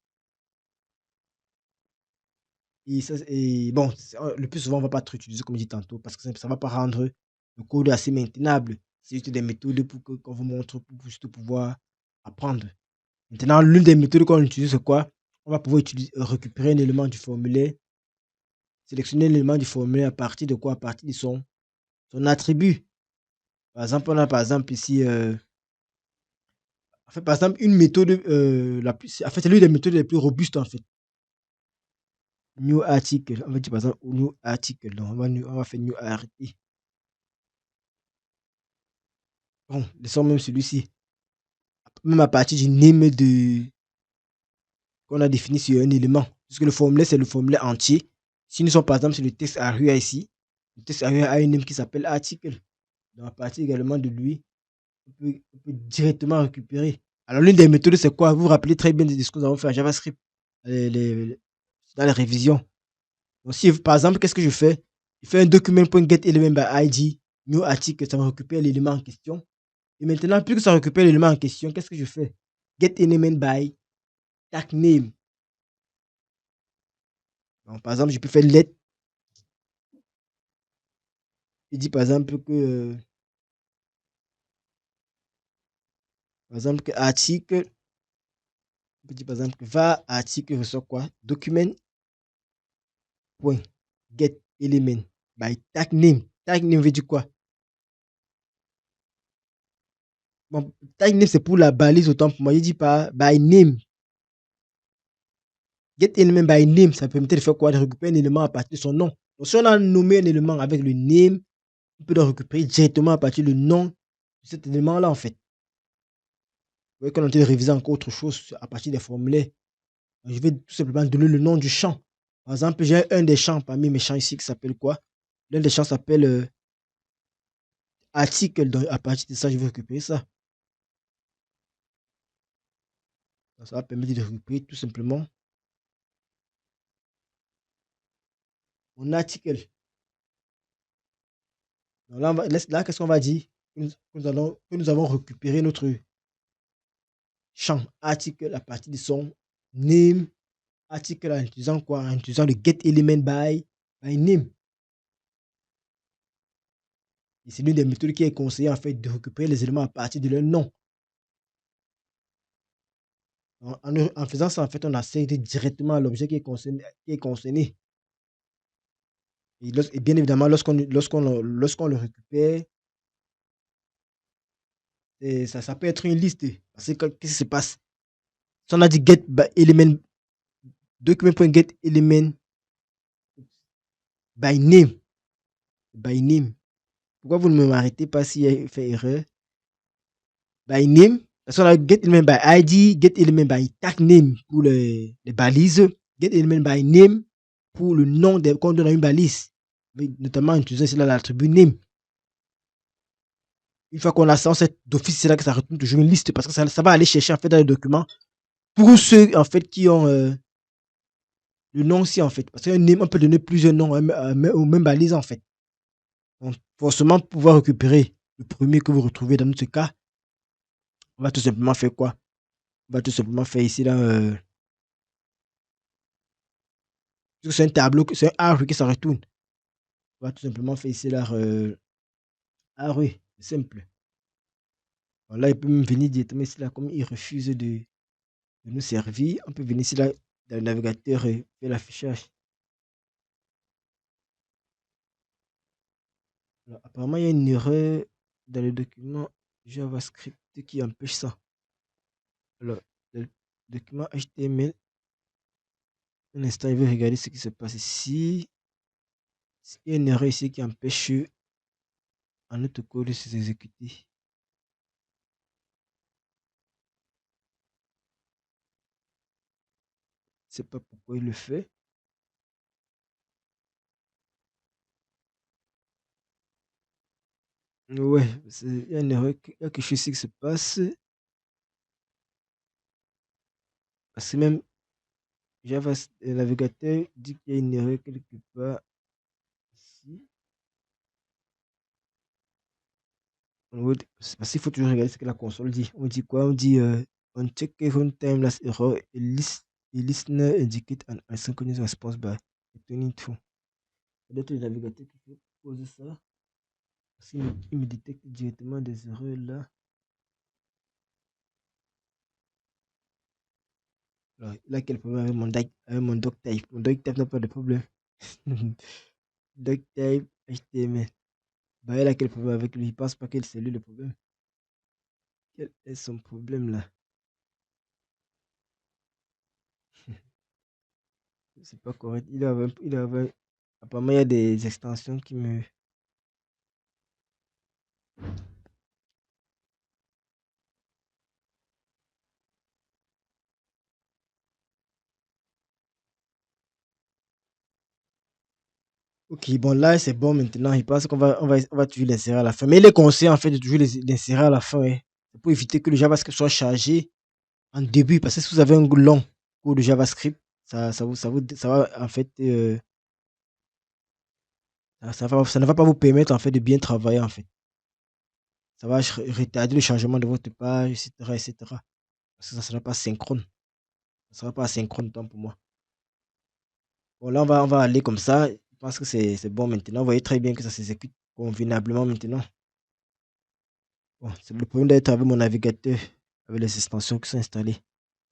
Et bon, le plus souvent, on ne va pas trop utiliser comme je dis tantôt parce que ça ne va pas rendre le code assez maintenable. C'est juste des méthodes qu'on vous montre pour juste pouvoir apprendre. Maintenant, l'une des méthodes qu'on utilise, c'est quoi? On va pouvoir récupérer un élément du formulaire, sélectionner l'élément du formulaire à partir de quoi? À partir de son attribut. Par exemple, on a par exemple ici, en fait, par exemple, une méthode en fait, c'est l'une des méthodes les plus robustes en fait. New article. On va dire par exemple new article. Donc, on va faire new article. Bon, laissons même celui-ci. Même à partir du name qu'on a défini sur un élément. Puisque le formulaire, c'est le formulaire entier. Si nous sommes par exemple sur le texte ARIA ici, le texte ARIA a un name qui s'appelle article. Donc, à partir également de lui, on peut directement récupérer. Alors, l'une des méthodes, c'est quoi? Vous vous rappelez très bien de ce que nous avons fait en JavaScript dans les révisions. Donc, si, par exemple, qu'est-ce que je fais? Je fais un document.getElement by ID, new article, ça va récupérer l'élément en question. Et maintenant, puisque ça récupère l'élément en question, qu'est-ce que je fais? GetElement by tag name. Donc, par exemple, je peux faire let. Je dis par exemple que, article, je dis par exemple que va article reçoit quoi? Document.getElement by tag name. Tag name veut dire quoi? Bon, tag name, c'est pour la balise autant pour moi. Je dis pas by name. GetElement by name, ça permet de faire quoi? De récupérer un élément à partir de son nom. Donc, si on a nommé un élément avec le name, on peut le récupérer directement à partir du nom de cet élément-là, en fait. Vous voyez qu'on est en train de réviser encore autre chose à partir des formulaires. Je vais tout simplement donner le nom du champ. Par exemple, j'ai un des champs parmi mes champs ici qui s'appelle quoi? L'un des champs s'appelle article. Donc, à partir de ça, je vais récupérer ça. Donc, ça va permettre de récupérer tout simplement mon article. Donc là, qu'est-ce qu'on va dire? Que nous avons récupéré notre champ article à partir de son name article en utilisant quoi? En utilisant le getElement by name. Et c'est l'une des méthodes qui est conseillée en fait de récupérer les éléments à partir de leur nom. En faisant ça, en fait, on accède directement à l'objet qui est concerné. Et bien évidemment, lorsqu'on le récupère, ça peut être une liste. Parce que qu'est-ce qui se passe? Si on a dit get by element, document.get element by name, by name. Pourquoi vous ne m'arrêtez pas s'il y a fait erreur? By name, parce qu'on a get element by ID, get element by tag name pour les balises, get element by name pour le nom qu'on donne à une balise, notamment en utilisant ici l'attribut name. Une fois qu'on a ça, on sait d'office, c'est là que ça retourne toujours une liste parce que ça va aller chercher en fait dans les documents pour ceux en fait qui ont le nom aussi en fait. Parce qu'un name, on peut donner plusieurs noms aux mêmes balises en fait. Donc, forcément, pour pouvoir récupérer le premier que vous retrouvez dans notre cas, on va tout simplement faire quoi? On va tout simplement faire ici là. C'est un tableau, c'est un arbre que ça retourne. On va tout simplement faire ici là. Ah oui, c'est simple. Bon, là, il peut même venir directement ici là, comme il refuse de nous servir. On peut venir ici là dans le navigateur et faire l'affichage. Alors, apparemment, il y a une erreur dans le document JavaScript qui empêche ça. Alors, le document HTML, un instant, il veut regarder ce qui se passe ici. Il y a une erreur ici qui empêche un autre code de s'exécuter. Je sais pas pourquoi il le fait. Ouais, il y a une erreur, il y a quelque chose ici qui se passe. Parce que même le navigateur dit qu'il y a une erreur quelque part ici. C'est parce qu'il faut toujours regarder ce que la console dit. On dit quoi? On dit on check a runtime last error a listener indicate an asynchronous response by returning true. Peut-être le navigateur qui peut poser ça. Parce qu'il me détecte directement des erreurs là. Alors, il a quel problème avec mon doctype? Mon doctype n'a pas de problème. Doctype HTML. Bah, il a quel problème avec lui? Il pense pas que c'est lui le problème. Quel est son problème là? C'est pas correct. Apparemment, il y a des extensions qui me. Ok, bon, là, c'est bon maintenant. Il pense qu'on va toujours l'insérer à la fin. Mais il est conseillé en fait de toujours l'insérer à la fin. Ouais. C'est pour éviter que le JavaScript soit chargé en début. Parce que si vous avez un long cours de JavaScript, ça va en fait. Ça ne va pas vous permettre en fait de bien travailler en fait. Ça va retarder le changement de votre page, etc., etc. Parce que ça ne sera pas synchrone. Ça ne sera pas synchrone tant pour moi. Bon, là, on va aller comme ça. Je pense que c'est bon maintenant. Vous voyez très bien que ça s'exécute convenablement maintenant. Bon, c'est le problème d'être avec mon navigateur, avec les extensions qui sont installées.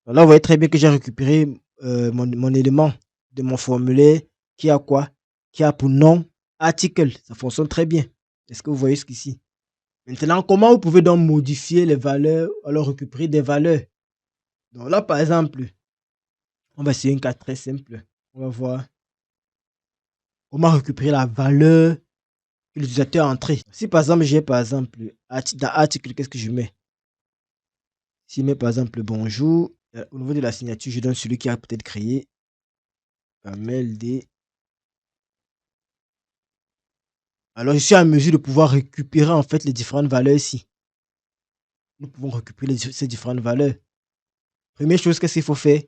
Donc là, vous voyez très bien que j'ai récupéré mon élément de mon formulaire qui a quoi? Qui a pour nom article. Ça fonctionne très bien. Est-ce que vous voyez ce qu'ici? Maintenant, comment vous pouvez donc modifier les valeurs, alors récupérer des valeurs? Donc là, par exemple, on va essayer un cas très simple. On va voir comment récupérer la valeur que l'utilisateur a entrée. Si par exemple, j'ai par exemple, dans article, qu'est-ce que je mets? Si je mets par exemple bonjour, au niveau de la signature, je donne celui qui a peut-être créé Kamel D. Alors, je suis en mesure de pouvoir récupérer en fait les différentes valeurs ici. Nous pouvons récupérer ces différentes valeurs. Première chose, qu'est-ce qu'il faut faire?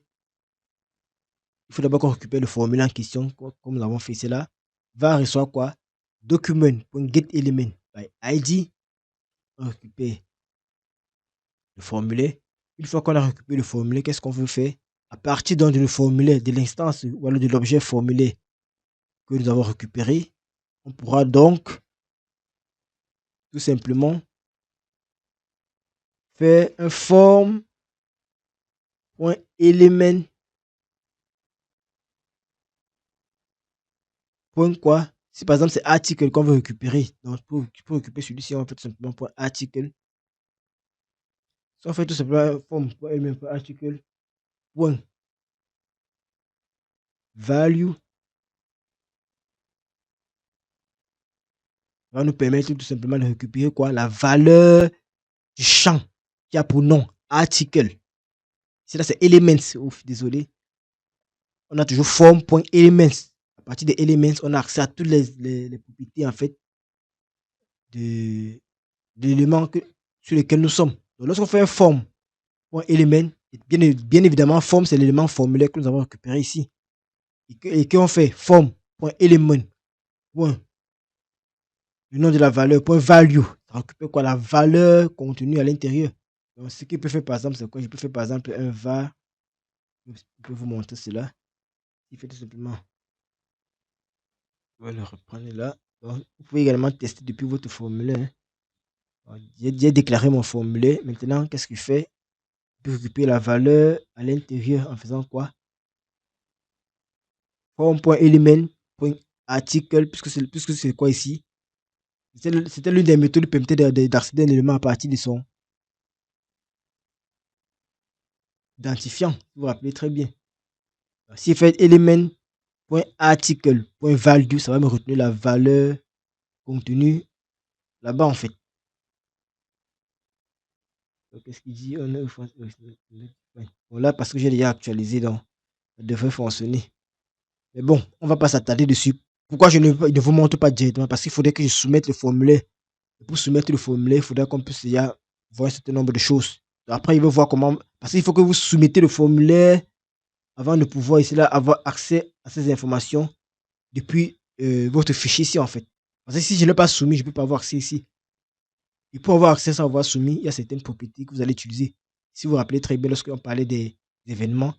Il faut d'abord qu'on récupère le formulaire en question, comme nous l'avons fait ici là. Va recevoir quoi? Document.getElement by ID. On récupère le formulaire. Une fois qu'on a récupéré le formulaire, qu'est-ce qu'on veut faire? À partir donc du formulaire, de l'instance ou alors de l'objet formulaire que nous avons récupéré, on pourra donc tout simplement faire un form.get point element, point quoi? Si par exemple c'est article qu'on veut récupérer, donc pour récupérer celui-ci, on fait tout simplement point article. Si on fait tout simplement forme point element, point article, point value, va nous permettre tout simplement de récupérer quoi? La valeur du champ qui a pour nom article. Si là c'est elements, ouf, désolé. On a toujours form.elements. À partir des elements, on a accès à toutes les propriétés en fait de l'élément sur lequel nous sommes. Donc lorsqu'on fait un form.element, bien évidemment, form c'est l'élément formulaire que nous avons récupéré ici. Et qu'on fait form.element, point, le nom de la valeur, point value, ça récupère quoi? La valeur contenue à l'intérieur. Donc ce qu'il peut faire par exemple, c'est quoi? Je peux faire par exemple un var. Je peux vous montrer cela. Il fait tout simplement. On va le reprendre là. Donc, vous pouvez également tester depuis votre formulaire. J'ai déclaré mon formulaire. Maintenant, qu'est-ce qu'il fait? Il peut récupérer la valeur à l'intérieur en faisant quoi? Form.element.article, puisque c'est quoi ici? C'était l'une des méthodes qui permettait d'accéder à un élément à partir de son identifiant. Vous vous rappelez très bien. Si je fais element.article.value, ça va me retenir la valeur contenue là-bas en fait. Qu'est-ce qu'il dit? Bon, là, parce que j'ai déjà actualisé, donc ça devrait fonctionner. Mais bon, on va pas s'attarder dessus. Pourquoi je ne vous montre pas directement? Parce qu'il faudrait que je soumette le formulaire. Et pour soumettre le formulaire, il faudrait qu'on puisse déjà voir un certain nombre de choses. Donc après, il veut voir comment. Parce qu'il faut que vous soumettez le formulaire avant de pouvoir ici là avoir accès à ces informations depuis votre fichier ici en fait. Parce que si je ne l'ai pas soumis, je ne peux pas avoir accès ici. Et pour avoir accès sans avoir soumis, il y a certaines propriétés que vous allez utiliser. Si vous vous rappelez très bien, lorsqu'on parlait des événements,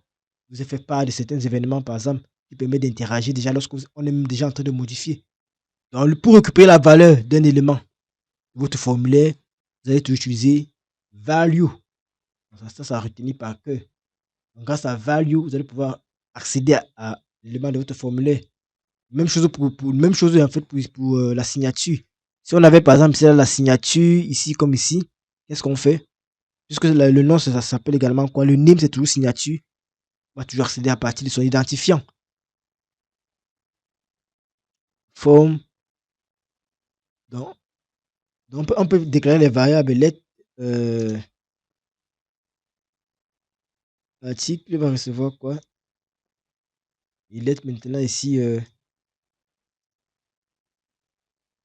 vous avez fait part de certains événements, par exemple, qui permettent d'interagir déjà lorsqu'on est même déjà en train de modifier. Donc, pour récupérer la valeur d'un élément de votre formulaire, vous allez toujours utiliser value. Ça retenir par cœur. Donc, grâce à value, vous allez pouvoir accéder à l'élément de votre formulaire. Même chose même chose en fait pour la signature. Si on avait par exemple la signature ici comme ici, qu'est-ce qu'on fait? Puisque le nom ça s'appelle également quoi? Le name c'est toujours signature. On va toujours accéder à partir de son identifiant. Forme. Donc, on peut déclarer les variables lettres. Article va recevoir quoi? Et lettre maintenant ici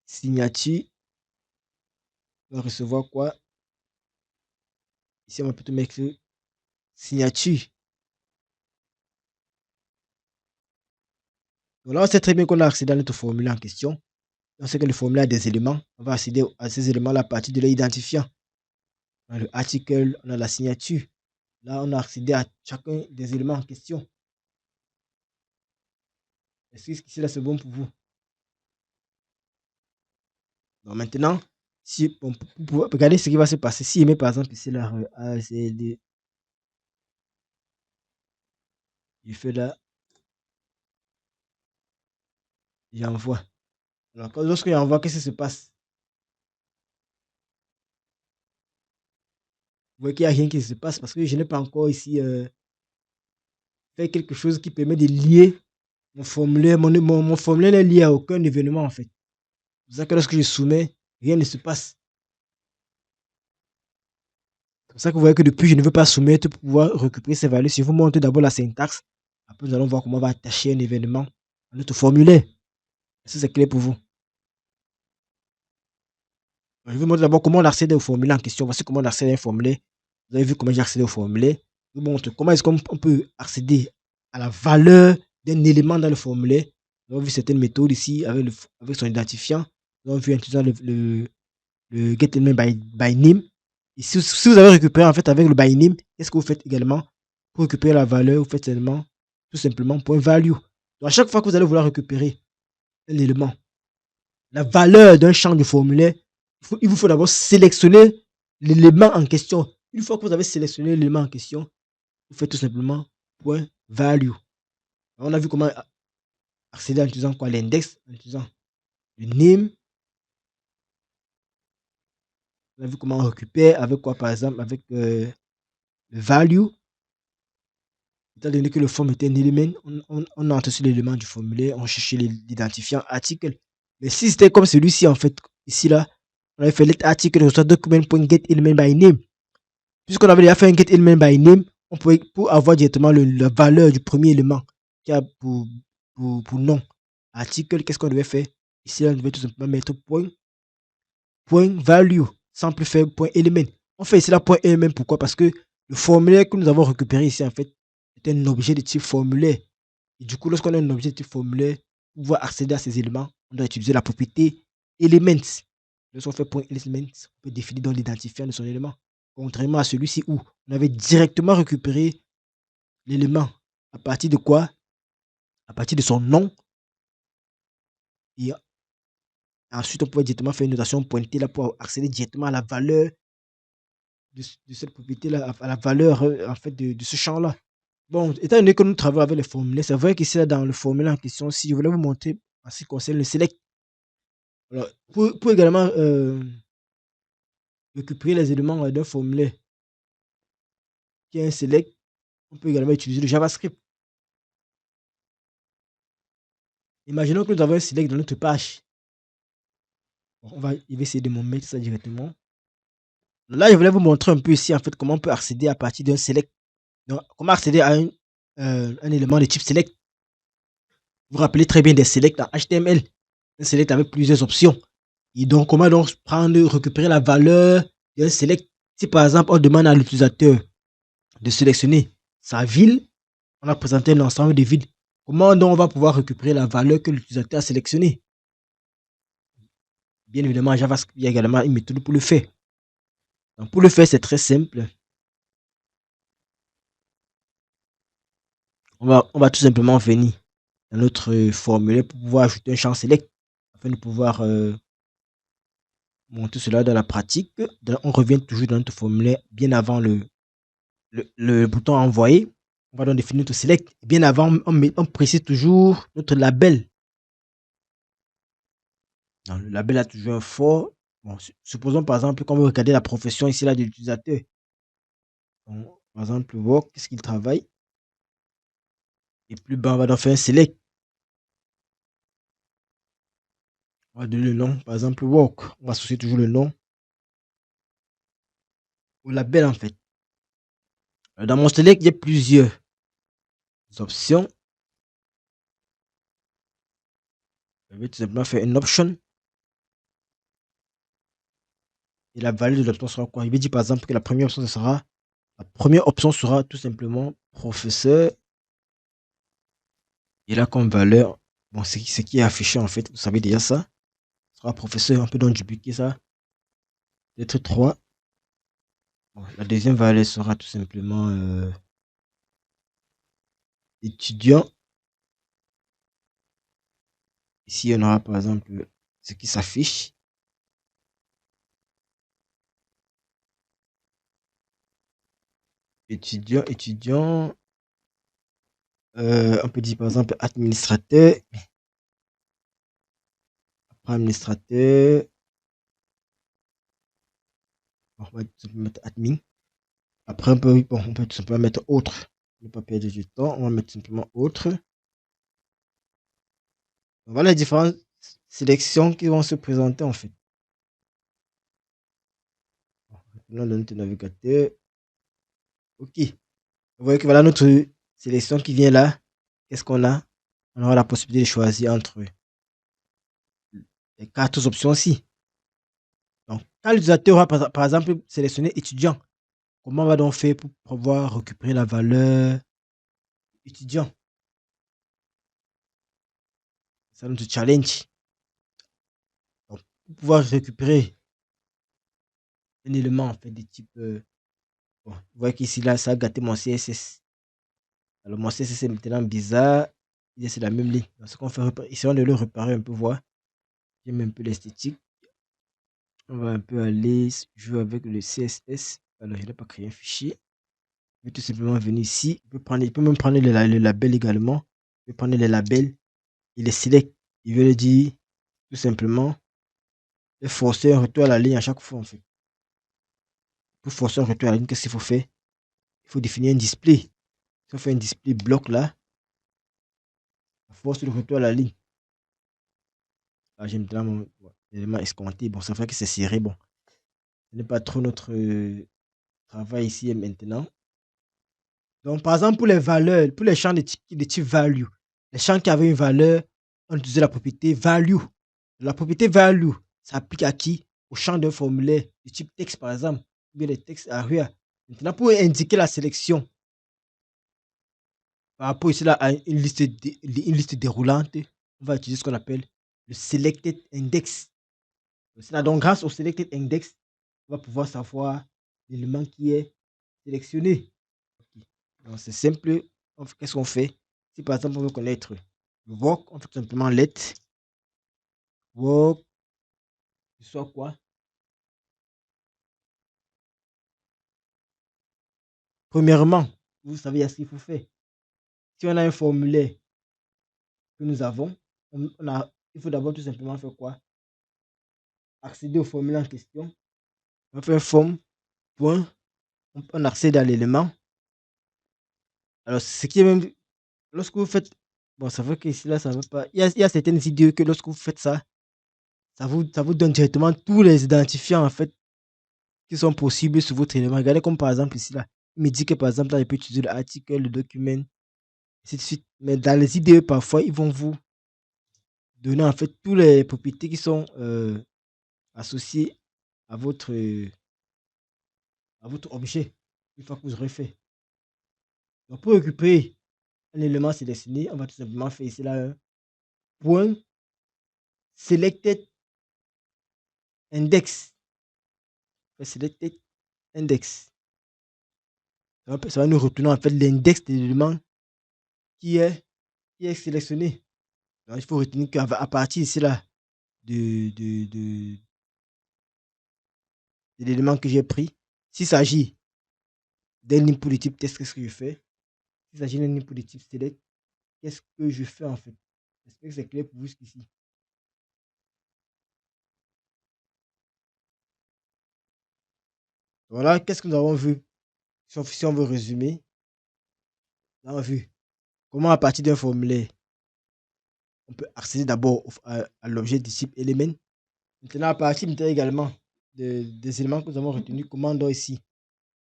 signature va recevoir quoi? Ici on va plutôt mettre signature. Donc là on sait très bien qu'on a accédé à notre formulaire en question. On sait que le formulaire a des éléments. On va accéder à ces éléments-là à partir de l'identifiant. On a le article, on a la signature. Là, on a accédé à chacun des éléments en question. Est-ce que ici, là, c'est bon pour vous? Donc maintenant, si regardez ce qui va se passer. Si je mets par exemple ici là, ACD, je fais là, j'envoie. Alors, lorsque j'envoie, qu'est-ce qui se passe? Vous voyez qu'il n'y a rien qui se passe parce que je n'ai pas encore ici fait quelque chose qui permet de lier mon formulaire. Mon formulaire n'est lié à aucun événement en fait. C'est pour ça que lorsque je soumets, rien ne se passe. C'est pour ça que vous voyez que depuis, je ne veux pas soumettre pour pouvoir récupérer ces valeurs. Si je vous montre d'abord la syntaxe, après nous allons voir comment on va attacher un événement à notre formulaire. Est-ce que c'est clair pour vous? Je vais vous montrer d'abord comment on accède au formulaire en question. Voici comment on accède à un formulaire. Vous avez vu comment j'ai accédé au formulaire. Je vous montre comment est-ce qu'on peut accéder à la valeur d'un élément dans le formulaire. Nous avons vu certaines méthodes ici avec son identifiant. Nous avons vu en utilisant le getElement by name. Et si vous avez récupéré en fait avec le by name, qu'est-ce que vous faites également? Pour récupérer la valeur, vous faites seulement tout simplement point value. Donc à chaque fois que vous allez vouloir récupérer un élément, la valeur d'un champ du formulaire, il vous faut d'abord sélectionner l'élément en question. Une fois que vous avez sélectionné l'élément en question, vous faites tout simplement point value. On a vu comment accéder en utilisant quoi? L'index, en utilisant le name. On a vu comment on récupère avec quoi, par exemple, avec le value. Étant donné que le form était un élément, on entre sur l'élément du formulaire, on cherchait l'identifiant article. Mais si c'était comme celui-ci, en fait, ici, là, on avait fait let article, soit document.getElement by name. Puisqu'on avait déjà fait un getElement by name, on pouvait, pour avoir directement la valeur du premier élément qui a pour nom article, qu'est-ce qu'on devait faire? Ici, là, on devait tout simplement mettre point value, sans plus faire point element. On fait ici la point element, pourquoi? Parce que le formulaire que nous avons récupéré ici, en fait, est un objet de type formulaire. Et du coup, lorsqu'on a un objet de type formulaire, pour pouvoir accéder à ces éléments, on doit utiliser la propriété elements. Lorsqu'on fait point elements, on peut définir dans l'identifiant de son élément. Contrairement à celui-ci où on avait directement récupéré l'élément à partir de quoi? À partir de son nom. Et ensuite, on pouvait directement faire une notation pointée là pour accéder directement à la valeur de cette propriété-là, à la valeur en fait de ce champ-là. Bon, étant donné que nous travaillons avec les formulaires, c'est vrai qu'ici, dans le formulaire en question, si je voulais vous montrer en ce qui concerne le select, alors, pour également récupérer les éléments d'un formulaire qui est un select, on peut également utiliser le JavaScript. Imaginons que nous avons un select dans notre page. Bon, il va essayer de me mettre ça directement. Là, je voulais vous montrer un peu ici, en fait, comment on peut accéder à partir d'un select. Donc, comment accéder à un élément de type select. Vous vous rappelez très bien des selects en HTML. Un select avec plusieurs options. Et donc, comment donc récupérer la valeur d'un select? Si par exemple, on demande à l'utilisateur de sélectionner sa ville, on a présenté un ensemble de villes. Comment donc on va pouvoir récupérer la valeur que l'utilisateur a sélectionnée? Bien évidemment, JavaScript, il y a également une méthode pour le faire. Donc, pour le faire, c'est très simple. On va tout simplement venir dans notre formulaire pour pouvoir ajouter un champ select afin de pouvoir monter cela dans la pratique. Donc, on revient toujours dans notre formulaire bien avant le bouton envoyer. On va donc définir notre select. Bien avant, on précise toujours notre label. Donc, le label a toujours un fort. Bon, supposons par exemple qu'on veut regarder la profession ici là de l'utilisateur. Par exemple, work, qu'est-ce qu'il travaille? Et plus bas, on va donc faire un select. On va donner le nom, par exemple, work. On va associer toujours le nom au label en fait. Dans mon select, il y a plusieurs options. Je vais tout simplement faire une option. Et la valeur de l'option sera quoi? Il veut dire par exemple que la première option sera tout simplement professeur. Et là, comme valeur, bon, ce qui est affiché en fait, vous savez déjà ça. Ce sera professeur, on peut donc dupliquer ça. Peut-être 3. Bon, la deuxième valeur sera tout simplement étudiant. Ici, on aura par exemple ce qui s'affiche. Étudiant. On peut dire par exemple administrateur. Après administrateur. Bon, on va tout simplement mettre admin. Après, on peut tout simplement mettre autre. Ne pas perdre du temps. On va mettre simplement autre. Voilà les différentes sélections qui vont se présenter en fait. Maintenant, dans notre navigateur. Ok. Vous voyez que voilà notre sélection qui vient là. Qu'est-ce qu'on a? On aura la possibilité de choisir entre les 4 options aussi. Donc, quand l'utilisateur aura par exemple sélectionné étudiant, comment on va donc faire pour pouvoir récupérer la valeur étudiant? C'est notre challenge. Donc, pour pouvoir récupérer un élément en fait de type. Bon, vous voyez qu'ici là, ça a gâté mon CSS. Alors, mon CSS est maintenant bizarre. C'est la même ligne. Donc, ce qu'on fait, essayons de le réparer un peu, voir. J'aime un peu l'esthétique. On va un peu aller jouer avec le CSS. Alors, je n'ai pas créé un fichier. Je vais tout simplement venir ici. Je peux même prendre le label également. Je vais prendre les labels. Il les select. Il veut le dire tout simplement de forcer un retour à la ligne à chaque fois en fait. Pour forcer un retour à la ligne, qu'est-ce qu'il faut faire? Il faut définir un display. Si on fait un display bloc là, on force le retour à la ligne. Là, j'ai maintenant mon élément escompté. Bon, ça fait que c'est serré. Bon, ce n'est pas trop notre travail ici et maintenant. Donc, par exemple, pour les valeurs, pour les champs de type value, les champs qui avaient une valeur, on utilisait la propriété value. La propriété value s'applique à qui? Au champ d'un formulaire de type texte, par exemple, ou bien les textes ARIA. Maintenant, pour indiquer la sélection par rapport ici là à une liste déroulante, on va utiliser ce qu'on appelle le selected index. Donc, grâce au selected index, on va pouvoir savoir l'élément qui est sélectionné. Donc, c'est simple. Qu'est-ce qu'on fait? Si par exemple, on veut connaître le work, on fait tout simplement let work, soit quoi? Premièrement, vous savez ce qu'il faut faire. Si on a un formulaire que nous avons, il faut d'abord tout simplement faire quoi? Accéder au formulaire en question. On fait un form, point, on accède à l'élément. Alors, ce qui est même, lorsque vous faites, bon, ça veut que ici, là, ça ne veut pas. Il y a certaines idées que lorsque vous faites ça, ça vous donne directement tous les identifiants, en fait, qui sont possibles sur votre élément. Regardez comme par exemple ici, là. Il me dit que par exemple, là, il peut utiliser l'article, le document, ainsi de suite. Mais dans les IDE, parfois, ils vont vous donner en fait tous les propriétés qui sont associées à votre objet, une fois que vous aurez fait. Donc, pour récupérer un élément sélectionné, on va tout simplement faire ici là un point selected index. Selected index. Ça va nous retourner en fait l'index de l'élément qui est sélectionné. Donc, il faut retenir qu'à partir ici là de l'élément que j'ai pris, s'il s'agit d'un input de type test, qu'est-ce que je fais? S'il s'agit d'un input de type select, qu'est-ce que je fais en fait? Est-ce que c'est clair pour vous jusqu'ici? Voilà, qu'est-ce que nous avons vu? Si on veut résumer, nous avons vu comment à partir d'un formulaire, on peut accéder d'abord à l'objet du type element. Maintenant, à partir également des éléments que nous avons retenus, comment on doit ici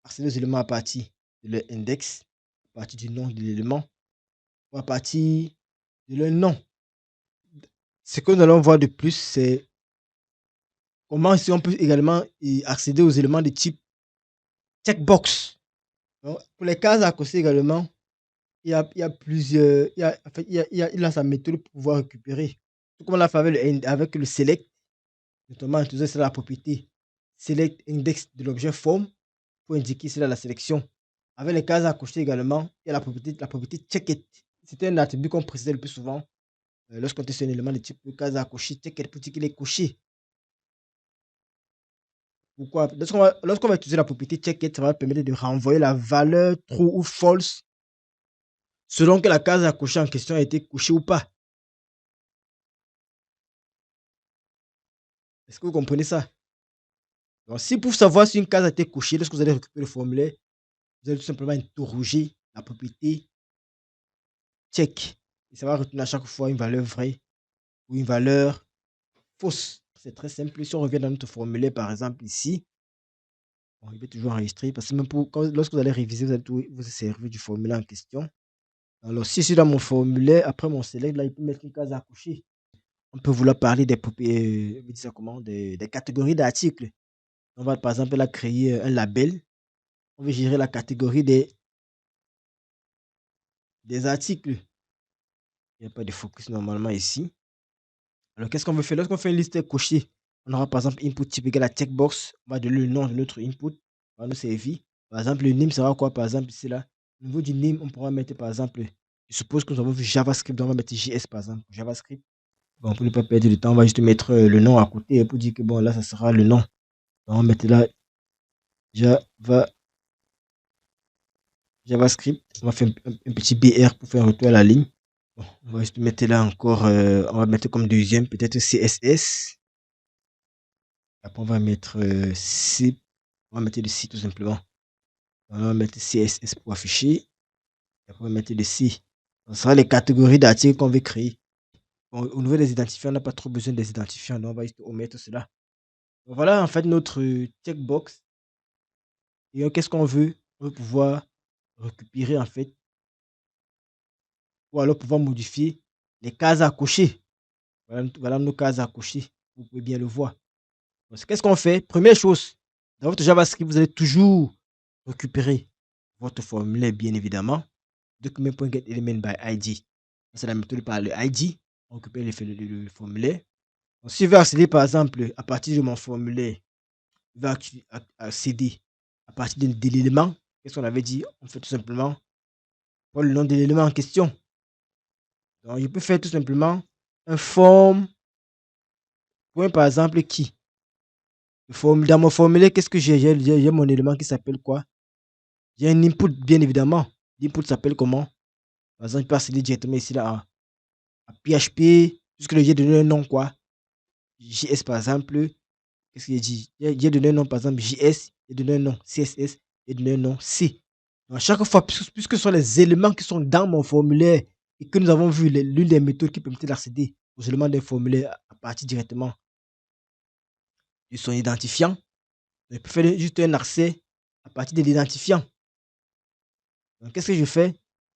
accéder aux éléments à partir de leur index, à partir du nom de l'élément, ou à partir de leur nom. Ce que nous allons voir de plus, c'est comment si on peut également accéder aux éléments de type checkbox. Donc, pour les cases à cocher également, il y a plusieurs. En fait, il a sa méthode pour pouvoir récupérer. Tout comme on l'a fait avec le select, notamment utiliser la propriété select index de l'objet form pour indiquer cela la sélection. Avec les cases à cocher également, il y a la propriété checkit. C'était un attribut qu'on précisait le plus souvent lorsqu'on était sur un élément de type case à cocher, checkit pour dire qu'il est coché. Pourquoi? Lorsqu'on va utiliser la propriété checkit, ça va permettre de renvoyer la valeur true ou false selon que la case à cocher en question a été cochée ou pas. Est-ce que vous comprenez ça? Donc, si pour savoir si une case a été cochée, lorsque vous allez récupérer le formulaire, vous allez tout simplement interroger la propriété check. Et ça va retenir à chaque fois une valeur vraie ou une valeur fausse. C'est très simple. Si on revient dans notre formulaire, par exemple, ici, bon, il va toujours enregistrer parce que même lorsque vous allez réviser, vous allez vous servir du formulaire en question. Alors, si je suis dans mon formulaire, après mon select, là, il peut mettre une case à cocher. On peut vouloir parler des catégories d'articles. On va par exemple là créer un label. On veut gérer la catégorie des articles. Il n'y a pas de focus normalement ici. Alors qu'est-ce qu'on veut faire? Lorsqu'on fait une liste cochée, on aura par exemple input type égal à checkbox. On va donner le nom de notre input. On va nous servir. Par exemple, le name sera quoi? Par exemple, ici là. Au niveau du name, on pourra mettre par exemple, je suppose que nous avons vu JavaScript, donc on va mettre JS par exemple. JavaScript. Bon, pour ne pas perdre de temps, on va juste mettre le nom à côté pour dire que bon, là, ça sera le nom. On va mettre là Java JavaScript. On va faire un petit BR pour faire un retour à la ligne. Bon, on va juste mettre là encore, on va mettre comme deuxième peut-être CSS. Après, on va mettre C. On va mettre le C tout simplement. On va mettre CSS pour afficher. Et après, on va mettre le C. Ce sera les catégories d'articles qu'on veut créer. Bon, au niveau des identifiants, on n'a pas trop besoin des identifiants, donc on va juste omettre cela. Donc voilà en fait notre checkbox. Et qu'est-ce qu'on veut? On veut pouvoir récupérer en fait, ou alors pouvoir modifier les cases à cocher. Voilà nos cases à cocher. Vous pouvez bien le voir. Donc, qu'est-ce qu'on fait? Première chose, dans votre JavaScript, vous allez toujours récupérer votre formulaire, bien évidemment. Document.getElement by ID. C'est la méthode par le ID. On récupère le formulaire. Donc, si je veux accéder, par exemple, à partir de mon formulaire, je vais accéder à partir de l'élément. Qu'est-ce qu'on avait dit? On fait tout simplement pour le nom de l'élément en question. Donc, je peux faire tout simplement un form, point par exemple, qui. Dans mon formulaire, qu'est-ce que j'ai? J'ai mon élément qui s'appelle quoi? J'ai un input, bien évidemment. L'input s'appelle comment? Par exemple, je peux accéder directement ici là à PHP, puisque j'ai donné un nom quoi? JS par exemple. Qu'est-ce qu'il dit? J'ai donné un nom par exemple JS, j'ai donné un nom CSS, j'ai donné un nom C. Donc, à chaque fois, puisque ce sont les éléments qui sont dans mon formulaire et que nous avons vu l'une des méthodes qui permettait d'accéder aux éléments d'un formulaire à partir directement de son identifiant, je peux faire juste un accès à partir de l'identifiant. Donc, qu'est-ce que je fais? Je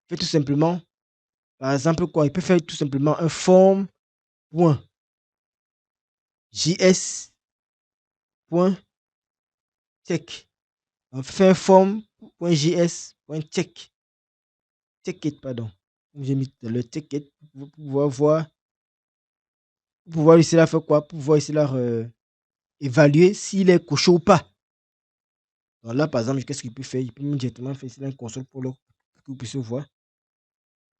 fais tout simplement, par exemple, quoi? Il peut faire tout simplement un form.js.check. On fait un form.js.check. Check it, pardon. J'ai mis le check it pour pouvoir voir. Pour pouvoir ici là faire quoi? Pour pouvoir ici là évaluer s'il est coché ou pas. Donc là, par exemple, qu'est-ce qu'il peut faire? Il peut directement faire ici là une console pour que vous puissiez voir.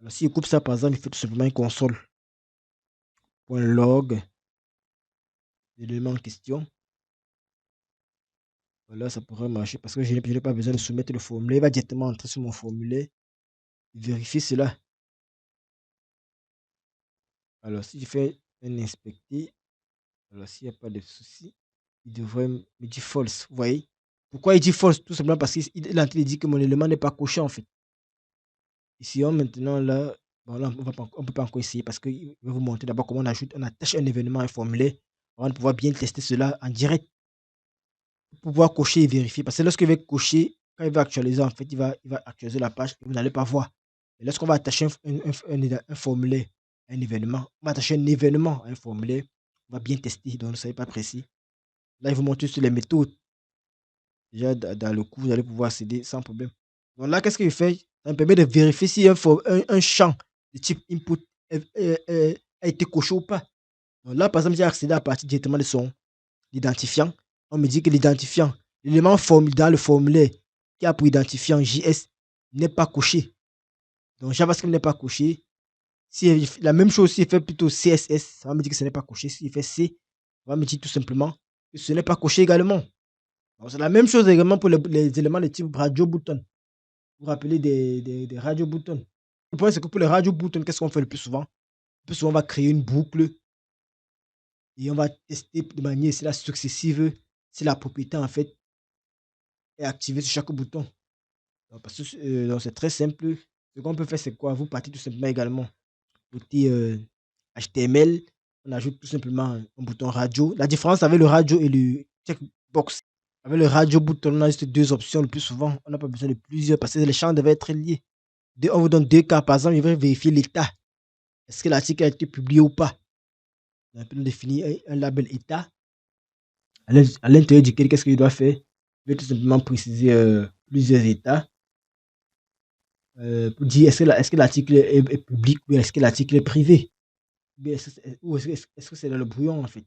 Alors, s'il coupe ça, par exemple, il fait tout simplement une console.log l'élément en question. Voilà, ça pourrait marcher parce que je n'ai pas besoin de soumettre le formulaire. Il va directement entrer sur mon formulaire. Vérifier cela. Alors, si je fais un inspecter, alors s'il n'y a pas de souci, il devrait me dire false. Vous voyez? Pourquoi il dit false? Tout simplement parce qu'il est en train de dire que mon élément n'est pas coché en fait. Ici, maintenant, là, bon, là on ne peut pas encore essayer parce qu'il va vous montrer d'abord comment on attache un événement à un formulaire avant de pouvoir bien tester cela en direct. Pour pouvoir cocher et vérifier. Parce que lorsqu'il va cocher, quand il va actualiser, en fait, il va actualiser la page et vous n'allez pas voir. Et lorsqu'on va attacher un formulaire à un événement, on va attacher un événement à un formulaire, on va bien tester, donc ne soyez pas précis. Là, il vous montre sur les méthodes. Déjà, dans le cours, vous allez pouvoir accéder sans problème. Donc là, qu'est-ce qu'il fait? Ça me permet de vérifier si un champ de type input a été coché ou pas. Donc là, par exemple, j'ai accédé à partir directement de son identifiant. On me dit que l'identifiant, l'élément dans le formulaire qui a pour identifiant JS n'est pas coché. Donc JavaScript n'est pas coché. Si la même chose, s'il fait plutôt CSS, ça va me dire que ce n'est pas coché. S'il fait C, ça va me dire tout simplement que ce n'est pas coché également. C'est la même chose également pour les éléments de type radio button. Vous vous rappelez des radio buttons. Le point, c'est que pour les radio buttons, qu'est-ce qu'on fait le plus souvent? Le plus souvent, on va créer une boucle et on va tester de manière successive si la propriété en fait est activée sur chaque bouton. Donc, parce que donc c'est très simple. Ce qu'on peut faire, c'est quoi? Vous partez tout simplement également côté HTML. On ajoute tout simplement un bouton radio. La différence avec le radio et le checkbox. Avec le radio bouton, on a juste deux options le plus souvent. On n'a pas besoin de plusieurs parce que les champs devaient être liés. On vous donne deux cas. Par exemple, il va vérifier l'état. Est-ce que l'article a été publié ou pas? On peut définir un label état. À l'intérieur duquel, qu'est-ce qu'il doit faire? Il va tout simplement préciser plusieurs états. Pour dire est-ce que l'article est public ou est-ce que l'article est privé? Ou est-ce que c'est dans le brouillon en fait?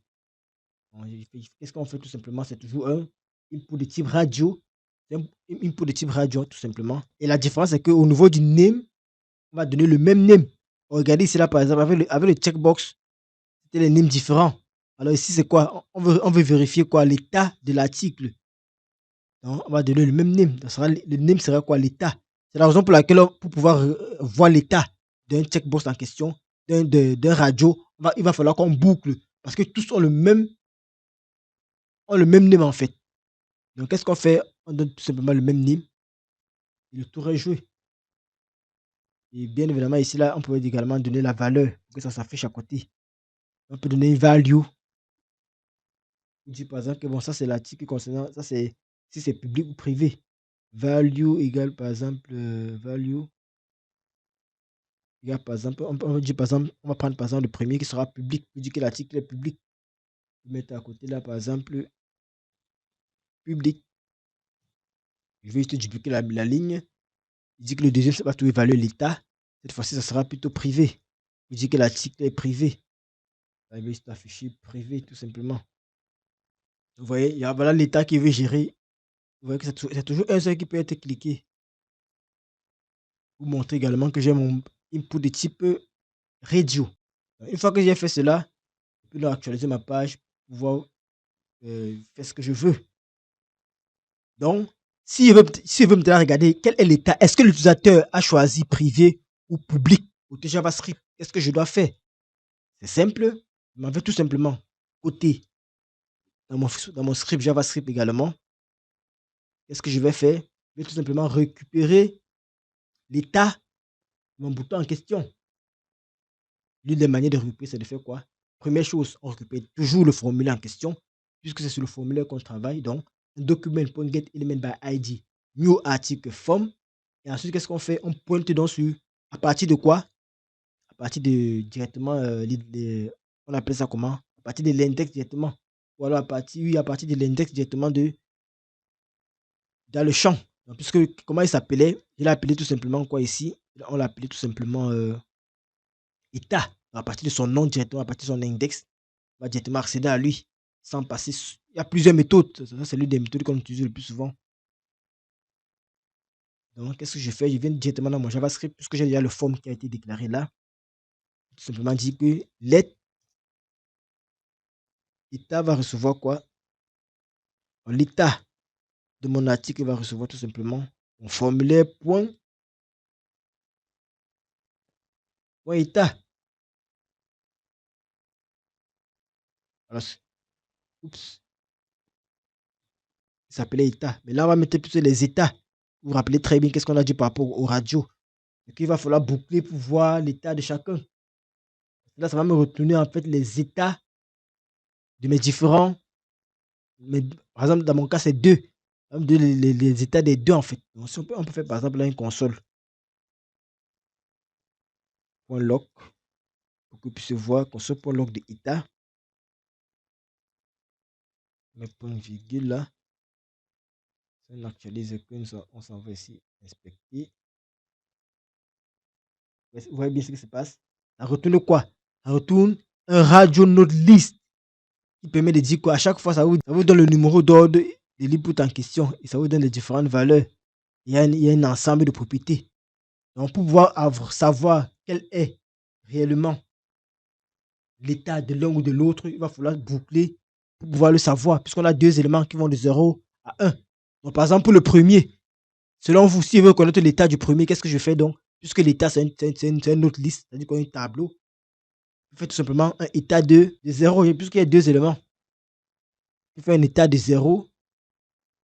Qu'est-ce qu'on fait tout simplement? C'est toujours un input de type radio. C'est un input de type radio tout simplement. Et la différence, c'est qu'au niveau du name, on va donner le même name. Regardez ici là par exemple, avec le checkbox, c'était les names différents. Alors ici, c'est quoi? On veut vérifier quoi? L'état de l'article. Donc, on va donner le même name. Le name sera quoi? L'état. C'est la raison pour laquelle, pour pouvoir voir l'état d'un checkbox en question, d'un radio, il va falloir qu'on boucle. Parce que tous ont le même name en fait. Donc, qu'est-ce qu'on fait? On donne tout simplement le même name et le tour est joué. Et bien évidemment, ici, là, on peut également donner la valeur pour que ça s'affiche à côté. On peut donner une value. On dit par exemple que bon, ça c'est l'article concernant, ça c'est si c'est public ou privé. Value égale par exemple, value égale par exemple, on dit par exemple, on va prendre par exemple le premier qui sera public. On dit que l'article est public. On va mettre à côté là par exemple, public. Je vais juste dupliquer la ligne. Il dit que le deuxième, ça va tout évaluer l'état. Cette fois-ci, ça sera plutôt privé. Il dit que l'article est privé. Ça va juste afficher privé tout simplement. Vous voyez, voilà l'état qui veut gérer. Vous voyez que c'est toujours un seul qui peut être cliqué. Vous montrer également que j'ai mon input de type radio. Une fois que j'ai fait cela, je peux donc actualiser ma page pour pouvoir faire ce que je veux. Donc, si je veux maintenant regarder quel est l'état, est-ce que l'utilisateur a choisi privé ou public côté JavaScript, qu'est-ce que je dois faire? C'est simple, je m'en vais tout simplement côté dans mon script JavaScript également. Qu'est-ce que je vais faire? Je vais tout simplement récupérer l'état de mon bouton en question. L'une des manières de récupérer, c'est de faire quoi? Première chose, on récupère toujours le formulaire en question, puisque c'est sur le formulaire qu'on travaille. Donc, document.getElementById, new article form. Et ensuite, qu'est-ce qu'on fait? On pointe donc sur, à partir de quoi? À partir de directement, on appelle ça comment? À partir de l'index directement. Ou alors à partir de l'index directement dans le champ. Donc, puisque, comment il s'appelait? Il a appelé tout simplement quoi ici? On l'a appelé tout simplement état. À partir de son nom directement, à partir de son index, on va directement accéder à lui sans passer. Il y a plusieurs méthodes. Ça, c'est l'une des méthodes qu'on utilise le plus souvent. Donc, qu'est-ce que je fais? Je viens directement dans mon JavaScript, puisque j'ai déjà le form qui a été déclaré là. Tout simplement dire que l'état va recevoir quoi? L'état de mon article va recevoir tout simplement mon formulaire point état. Alors, oups, il s'appelait état. Mais là, on va mettre plutôt les états. Vous vous rappelez très bien qu'est-ce qu'on a dit par rapport aux radios. Donc, il va falloir boucler pour voir l'état de chacun. Là, ça va me retourner en fait les états de mes différents. Par exemple, dans mon cas, c'est deux. Ça va me donner les états des deux en fait. Donc, si on peut faire par exemple là une console. .log pour que vous puissiez voir console.log de état. Mais point virgule là. Si on actualise, on s'en va ici inspecter. Vous voyez bien ce qui se passe. Ça retourne quoi? Ça retourne un radio node list qui permet de dire quoi? À chaque fois, ça vous donne le numéro d'ordre de l'input en question et ça vous donne les différentes valeurs. Il y a un ensemble de propriétés. Donc, pour pouvoir savoir quel est réellement l'état de l'un ou de l'autre, il va falloir boucler pour pouvoir le savoir, puisqu'on a deux éléments qui vont de 0 à 1. Donc, par exemple, pour le premier, selon vous, si vous voulez connaître l'état du premier, qu'est-ce que je fais donc? Puisque l'état, c'est une autre liste, c'est-à-dire qu'on a un tableau. Je fais tout simplement un état de 0, puisqu'il y a deux éléments. Je fais un état de 0.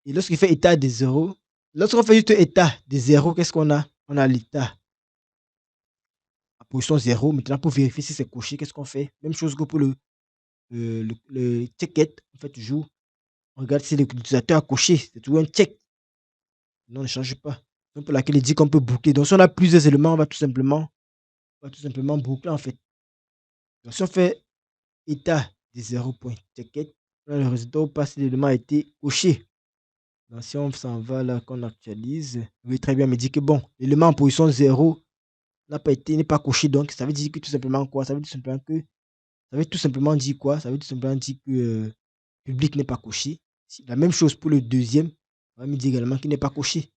Et lorsqu'il fait état de 0, lorsqu'on fait juste état de 0, qu'est-ce qu'on a? On a l'état à position 0. Maintenant, pour vérifier si c'est coché, qu'est-ce qu'on fait? Même chose que pour le ticket. On fait toujours, on regarde si l'utilisateur a coché. C'est toujours un check. Non, on ne change pas. Donc, pour laquelle il dit qu'on peut boucler. Donc, si on a plusieurs éléments, on va tout simplement boucler en fait. Donc, si on fait état de 0.ticket, le résultat où passe l'élément a été coché. Donc, si on s'en va là, qu'on actualise, oui, très bien, me dit que bon, l'élément en position 0 n'est pas coché. Donc, ça veut dire que tout simplement quoi? Ça veut tout simplement dire quoi? Ça veut tout simplement dire que public n'est pas coché. La même chose pour le deuxième, on va me dire également qu'il n'est pas coché.